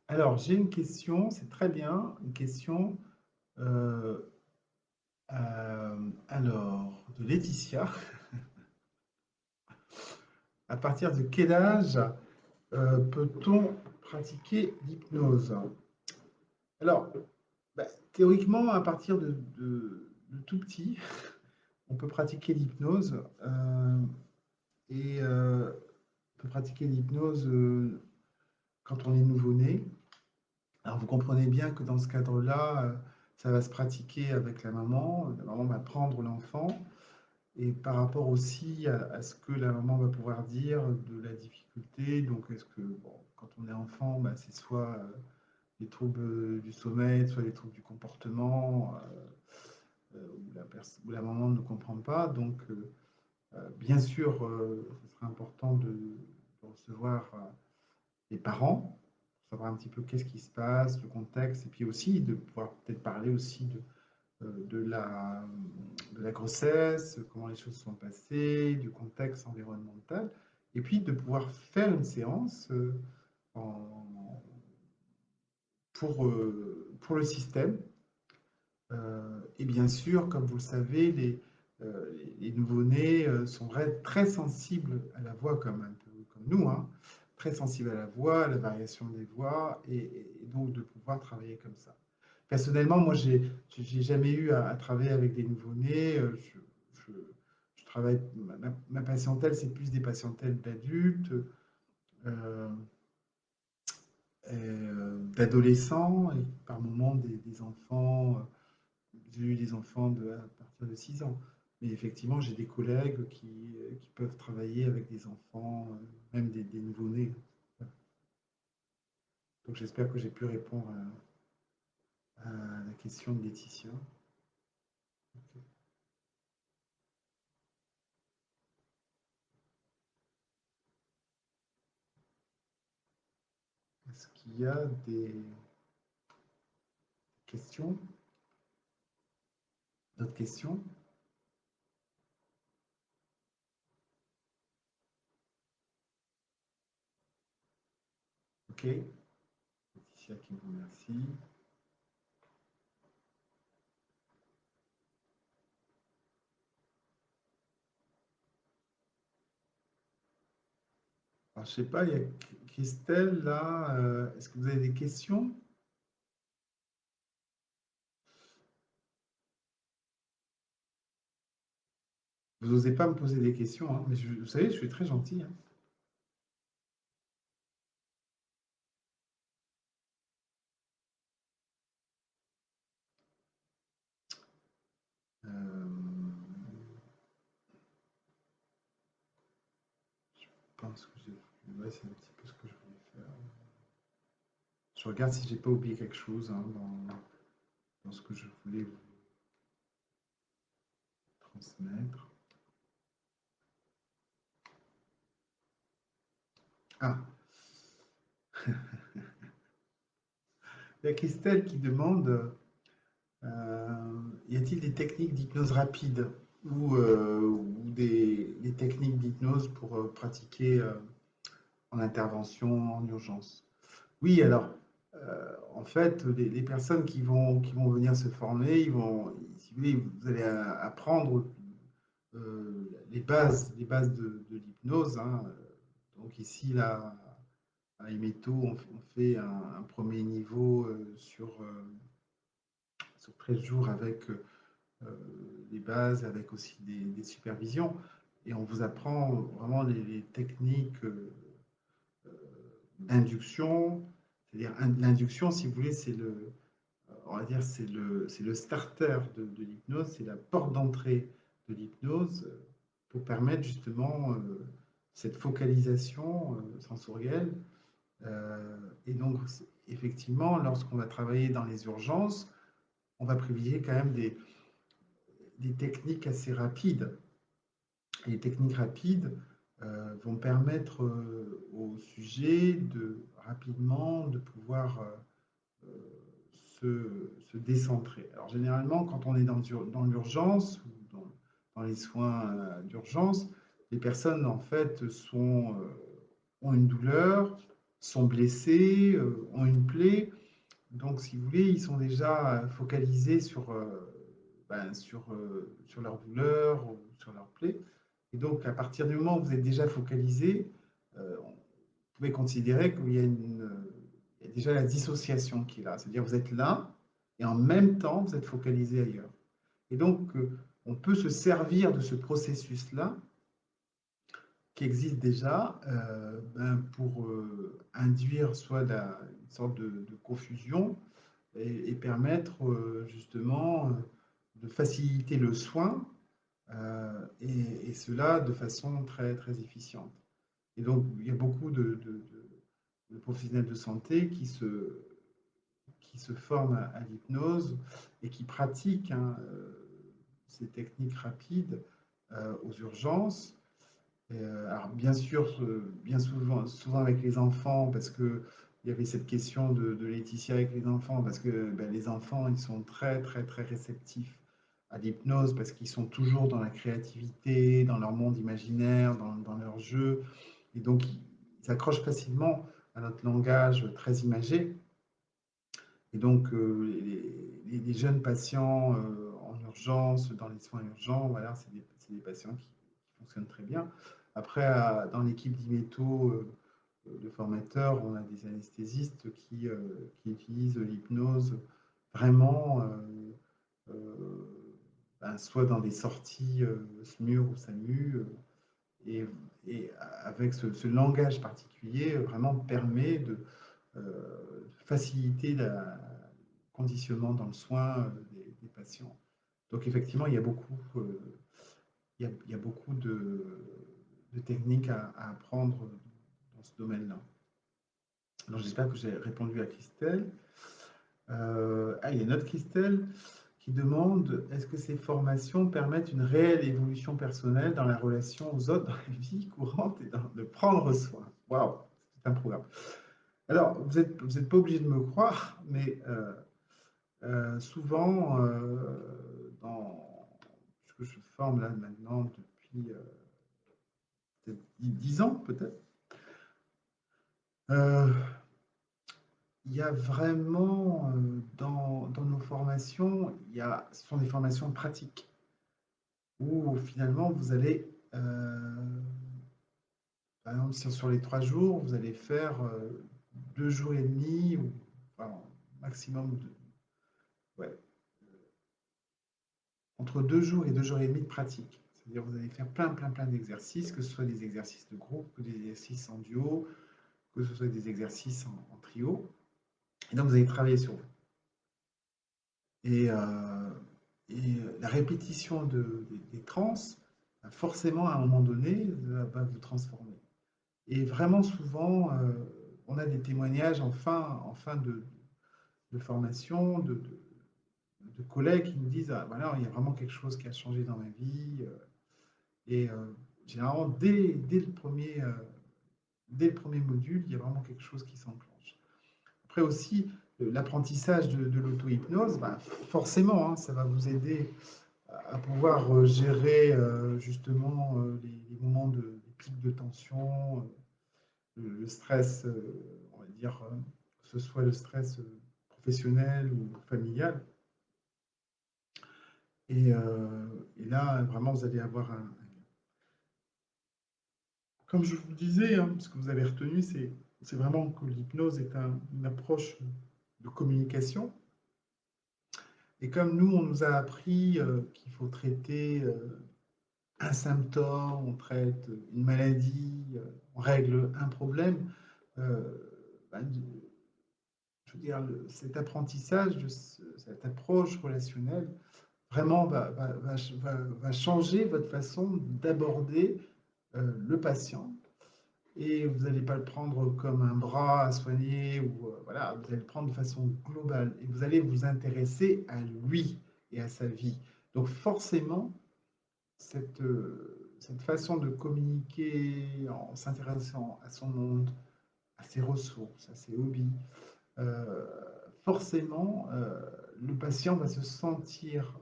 Alors, j'ai une question, c'est très bien, une question euh, de Laetitia. À partir de quel âge peut-on pratiquer l'hypnose? Alors, bah, théoriquement, à partir de tout petit, on peut pratiquer l'hypnose on peut pratiquer l'hypnose quand on est nouveau-né. Alors, vous comprenez bien que dans ce cadre-là, ça va se pratiquer avec la maman. La maman va prendre l'enfant. Et par rapport aussi à ce que la maman va pouvoir dire de la difficulté, donc est-ce que, bon, quand on est enfant, bah, c'est soit les troubles du sommeil, soit les troubles du comportement, où la maman ne comprend pas. Donc, bien sûr, ce serait important de recevoir les parents, pour savoir un petit peu qu'est-ce qui se passe, le contexte, et puis aussi de pouvoir peut-être parler aussi de de la grossesse, comment les choses sont passées, du contexte environnemental, et puis de pouvoir faire une séance en- pour le système. Et bien sûr, comme vous le savez, les nouveau-nés sont très sensibles à la voix, comme un peu comme nous, hein, très sensibles à la voix, à la variation des voix, et donc de pouvoir travailler comme ça. Personnellement, moi, j'ai jamais eu à travailler avec des nouveau-nés. Je- je travaille, ma patientèle, c'est plus des patientèles d'adultes, euh, d'adolescents, et par moments des enfants. J'ai eu des enfants à partir de 6 ans. Mais effectivement, j'ai des collègues qui peuvent travailler avec des enfants, même des nouveau-nés. Donc j'espère que j'ai pu répondre à la question de Laetitia. Est-ce qu'il y a des questions? D'autres questions? Ok. Laetitia qui vous remercie. Alors, je sais pas, il y a Christelle là. Est-ce que vous avez des questions? Vous n'osez pas me poser des questions, hein, mais vous savez, je suis très gentil, hein. Euh, je pense que j'ai... Ouais, c'est un petit peu ce que je voulais faire. Je regarde si j'ai pas oublié quelque chose, hein, dans ce que je voulais vous transmettre. Ah, il y a Christelle qui demande y a-t-il des techniques d'hypnose rapide ou des techniques d'hypnose pour pratiquer en intervention, en urgence? Oui, alors, en fait, les personnes qui vont venir se former, si vous voulez, vous allez apprendre les bases de l'hypnose, hein. Donc ici, là, à Imeto, on fait un premier niveau sur 13 jours avec les bases, avec aussi des supervisions. Et on vous apprend vraiment les techniques d'induction. C'est-à-dire, l'induction, si vous voulez, on va dire, c'est le starter de l'hypnose, c'est la porte d'entrée de l'hypnose pour permettre justement cette focalisation sensorielle. Et donc, effectivement, lorsqu'on va travailler dans les urgences, on va privilégier quand même des techniques assez rapides. Et les techniques rapides vont permettre au sujet de rapidement de pouvoir se décentrer. Alors généralement, quand on est dans l'urgence ou dans les soins d'urgence, les personnes en fait ont une douleur, sont blessées, ont une plaie. Donc, si vous voulez, ils sont déjà focalisés sur leur douleur ou sur leur plaie. Et donc, à partir du moment où vous êtes déjà focalisé, vous pouvez considérer il y a déjà la dissociation qui est là. C'est-à-dire vous êtes là et en même temps, vous êtes focalisé ailleurs. Et donc, on peut se servir de ce processus-là qui existe déjà pour induire soit une sorte de confusion et permettre justement de faciliter le soin et cela de façon très, très efficiente. Et donc, il y a beaucoup de professionnels de santé qui se forment à l'hypnose et qui pratiquent ces techniques rapides aux urgences. Alors, bien sûr, bien souvent avec les enfants, parce que il y avait cette question de Laetitia avec les enfants, parce que ben, les enfants, ils sont très, très, très réceptifs à l'hypnose, parce qu'ils sont toujours dans la créativité, dans leur monde imaginaire, dans leur jeu, et donc ils s'accrochent facilement à notre langage très imagé. Et donc, les jeunes patients en urgence, dans les soins urgents, voilà, c'est des patients qui fonctionnent très bien. Après, dans l'équipe d'Imeto, de formateurs, on a des anesthésistes qui utilisent l'hypnose vraiment, ben, soit dans des sorties SMUR ou SAMU, et, et avec ce langage particulier, vraiment permet faciliter le conditionnement dans le soin des patients. Donc effectivement, il y a beaucoup de techniques à apprendre dans ce domaine-là. Alors j'espère que j'ai répondu à Christelle. Il y a une autre Christelle qui demande est-ce que ces formations permettent une réelle évolution personnelle dans la relation aux autres, dans la vie courante et dans de prendre soin? Waouh, c'est un programme. Alors, vous êtes pas obligé de me croire, mais souvent, puisque je forme là maintenant depuis peut-être 10 ans, peut-être, euh, il y a vraiment dans nos formations, ce sont des formations pratiques où finalement vous allez, par exemple, sur les 3 jours, vous allez faire 2 jours et demi ou enfin, maximum ouais, entre 2 jours et 2 jours et demi de pratique. C'est-à-dire vous allez faire plein d'exercices, que ce soit des exercices de groupe, que des exercices en duo, que ce soit des exercices en trio. Et donc vous allez travailler sur vous. Et, la répétition des trans, forcément, à un moment donné, va vous transformer. Et vraiment souvent, on a des témoignages en fin de formation, de collègues qui nous disent, ah, voilà, il y a vraiment quelque chose qui a changé dans ma vie. Et généralement, dès le premier module, il y a vraiment quelque chose qui s'enclenche. Après aussi, l'apprentissage de l'auto-hypnose, bah, forcément, hein, ça va vous aider à pouvoir gérer justement les moments les pics de tension, le stress, on va dire, que ce soit le stress professionnel ou familial. Et là, vraiment, vous allez avoir un... Comme je vous disais, hein, ce que vous avez retenu, c'est vraiment que l'hypnose est une approche de communication. Et comme nous, on nous a appris qu'il faut traiter un symptôme, on traite une maladie, on règle un problème, euh, bah, je veux dire, cet apprentissage, cette approche relationnelle, vraiment va changer votre façon d'aborder le patient. Et vous n'allez pas le prendre comme un bras à soigner, ou voilà, vous allez le prendre de façon globale. Et vous allez vous intéresser à lui et à sa vie. Donc forcément, cette façon de communiquer en s'intéressant à son monde, à ses ressources, à ses hobbies, euh, forcément, le patient va se sentir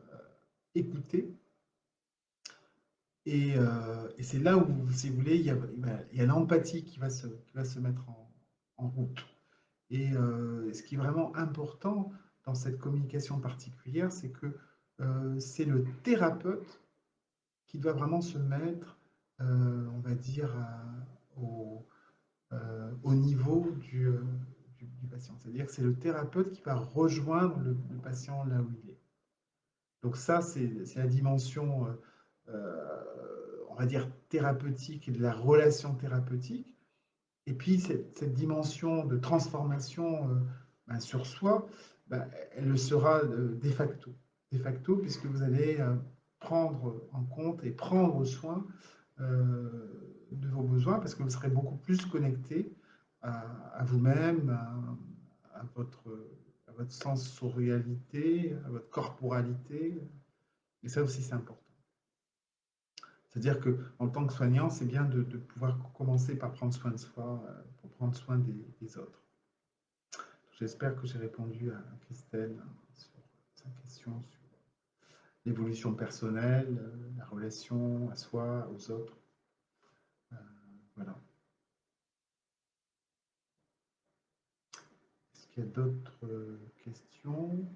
écouté. Et c'est là où, si vous voulez, il y a l'empathie qui va se mettre en route. Et ce qui est vraiment important dans cette communication particulière, c'est que c'est le thérapeute qui doit vraiment se mettre, on va dire, au niveau du patient. C'est-à-dire que c'est le thérapeute qui va rejoindre le patient là où il est. Donc ça, c'est la dimension, on va dire, thérapeutique et de la relation thérapeutique. Et puis cette dimension de transformation ben, sur soi, ben, elle le sera de facto. De facto, puisque vous allez prendre en compte et prendre soin de vos besoins, parce que vous serez beaucoup plus connecté à vous-même, à votre sensorialité, à votre corporalité. Et ça aussi, c'est important. C'est-à-dire qu'en tant que soignant, c'est bien de pouvoir commencer par prendre soin de soi pour prendre soin des autres. J'espère que j'ai répondu à Christelle sur sa question sur l'évolution personnelle, la relation à soi, aux autres. Euh, voilà. Est-ce qu'il y a d'autres questions?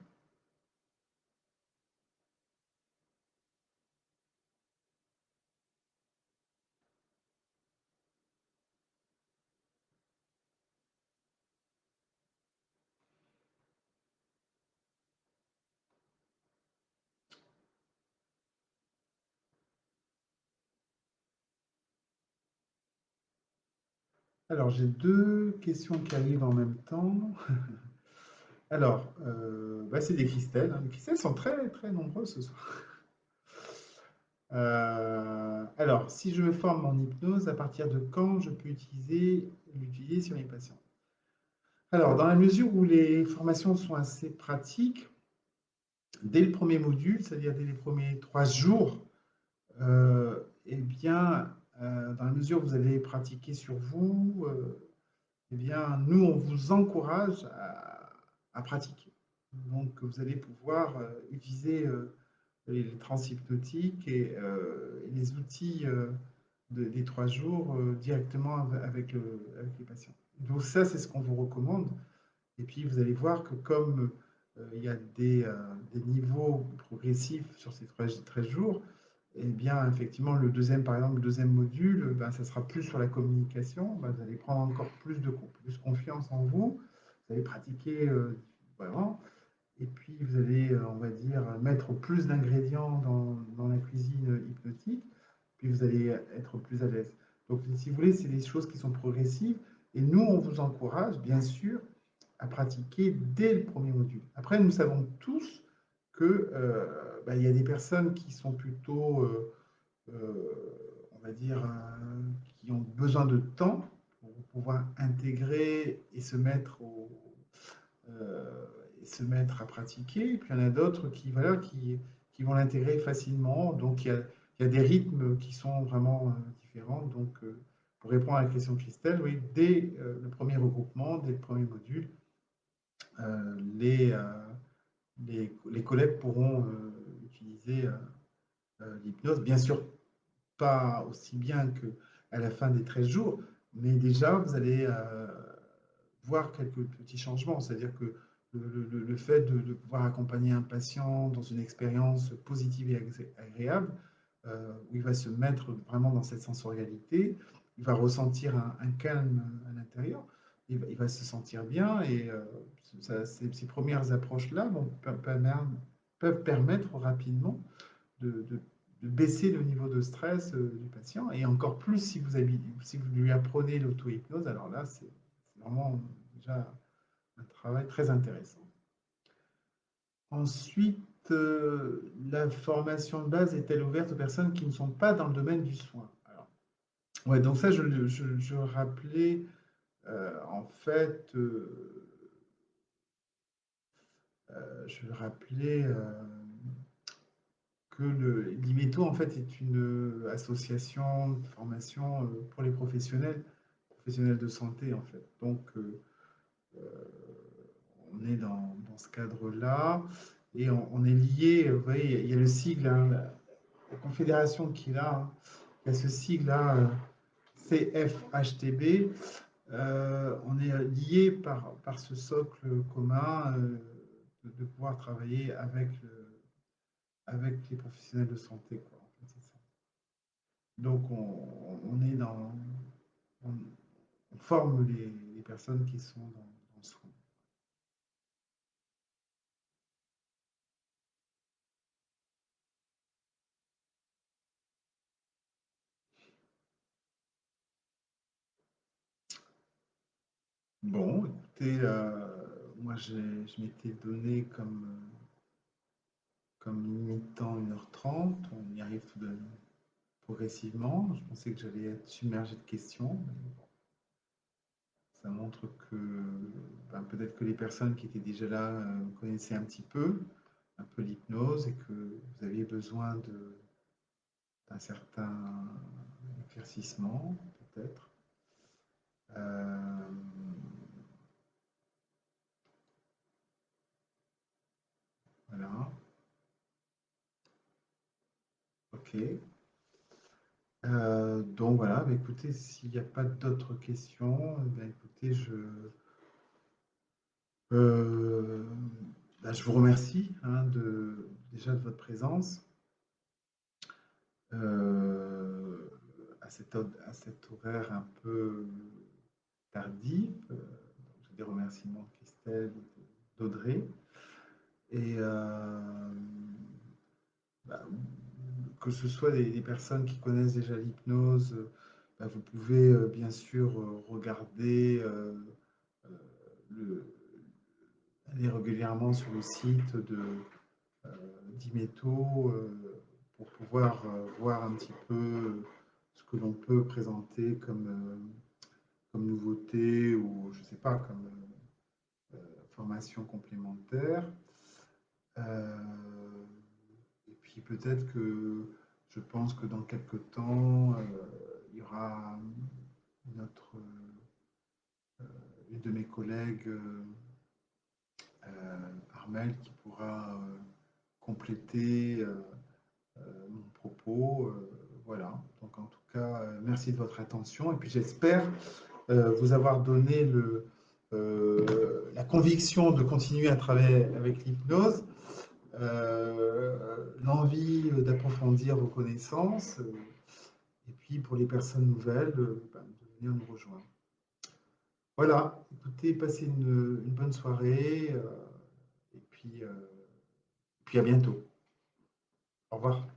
Alors, j'ai deux questions qui arrivent en même temps. Alors, bah, c'est des Christelles, hein. Les Christelles sont très nombreuses ce soir. Alors, si je me forme en hypnose, à partir de quand je peux l'utiliser sur les patients? Alors, dans la mesure où les formations sont assez pratiques, dès le premier module, c'est-à-dire dès les premiers 3 jours, eh bien, dans la mesure où vous allez pratiquer sur vous, eh bien, nous, on vous encourage à pratiquer. Donc, vous allez pouvoir utiliser les transhypnotiques et les outils des 3 jours directement avec les patients. Donc, ça, c'est ce qu'on vous recommande. Et puis, vous allez voir que comme il y a des niveaux progressifs sur ces 13 jours, eh bien, effectivement, par exemple, le deuxième module, ben, ça sera plus sur la communication. Ben, vous allez prendre encore plus confiance en vous. Vous allez pratiquer vraiment. Et puis, vous allez, on va dire, mettre plus d'ingrédients dans la cuisine hypnotique. puis vous allez être plus à l'aise. Donc, si vous voulez, c'est des choses qui sont progressives. Et nous, on vous encourage, bien sûr, à pratiquer dès le premier module. Après, nous savons tous que bah, il y a des personnes qui sont plutôt, on va dire, qui ont besoin de temps pour pouvoir intégrer et euh, se mettre à pratiquer. Et puis il y en a d'autres qui, voilà, qui vont l'intégrer facilement. Donc il y a des rythmes qui sont vraiment différents. Donc pour répondre à la question de Christelle, oui, dès le premier regroupement, dès le premier module, euh, les, euh, les collègues pourront utiliser l'hypnose. Bien sûr, pas aussi bien qu'à la fin des 13 jours, mais déjà, vous allez voir quelques petits changements. C'est-à-dire que le fait de pouvoir accompagner un patient dans une expérience positive et agréable, où il va se mettre vraiment dans cette sensorialité, il va ressentir un calme à l'intérieur, il va se sentir bien et ces premières approches-là peuvent permettre rapidement de baisser le niveau de stress du patient. Et encore plus si vous lui apprenez l'auto-hypnose, alors là, c'est vraiment déjà un travail très intéressant. Ensuite, la formation de base est-elle ouverte aux personnes qui ne sont pas dans le domaine du soin? Alors, ouais, donc ça, je rappelais, en fait, je rappelais que l'IMETO, en fait, est une association de formation pour les professionnels de santé, en fait. Donc, on est dans ce cadre-là et on est lié, vous voyez, il y a le sigle, hein, la confédération qui est là, hein, il y a ce sigle-là, CFHTB. On est lié par ce socle commun de pouvoir travailler avec les professionnels de santé, quoi. En fait, c'est ça. Donc, on est on, on forme les personnes qui sont dans le soin. Bon, écoutez, moi, je m'étais donné comme limitant 1h30. On y arrive progressivement. Je pensais que j'allais être submergé de questions. Mais bon, ça montre que ben, peut-être que les personnes qui étaient déjà là connaissaient un peu l'hypnose et que vous aviez besoin d'un certain éclaircissement, peut-être. Euh, voilà, ok. Donc voilà, bah, écoutez, s'il n'y a pas d'autres questions, bah, écoutez, euh, bah, je vous remercie hein, déjà de votre présence euh, à cet horaire un peu tardif. J'ai des remerciements de Christelle et d'Audrey. Et bah, que ce soit des personnes qui connaissent déjà l'hypnose, bah, vous pouvez bien sûr regarder, le, aller régulièrement sur le site euh, d'Imeto pour pouvoir voir un petit peu ce que l'on peut présenter comme nouveauté ou je ne sais pas, comme formation complémentaire. Euh, et puis peut-être que je pense que dans quelques temps, il y aura notre, une de mes collègues, Armel, qui pourra compléter mon propos. Voilà. Donc en tout cas, merci de votre attention. Et puis j'espère vous avoir donné la conviction de continuer à travailler avec l'hypnose, l'envie d'approfondir vos connaissances, et puis pour les personnes nouvelles, ben, de venir nous rejoindre. Voilà, écoutez, passez une bonne soirée, et puis à bientôt. Au revoir.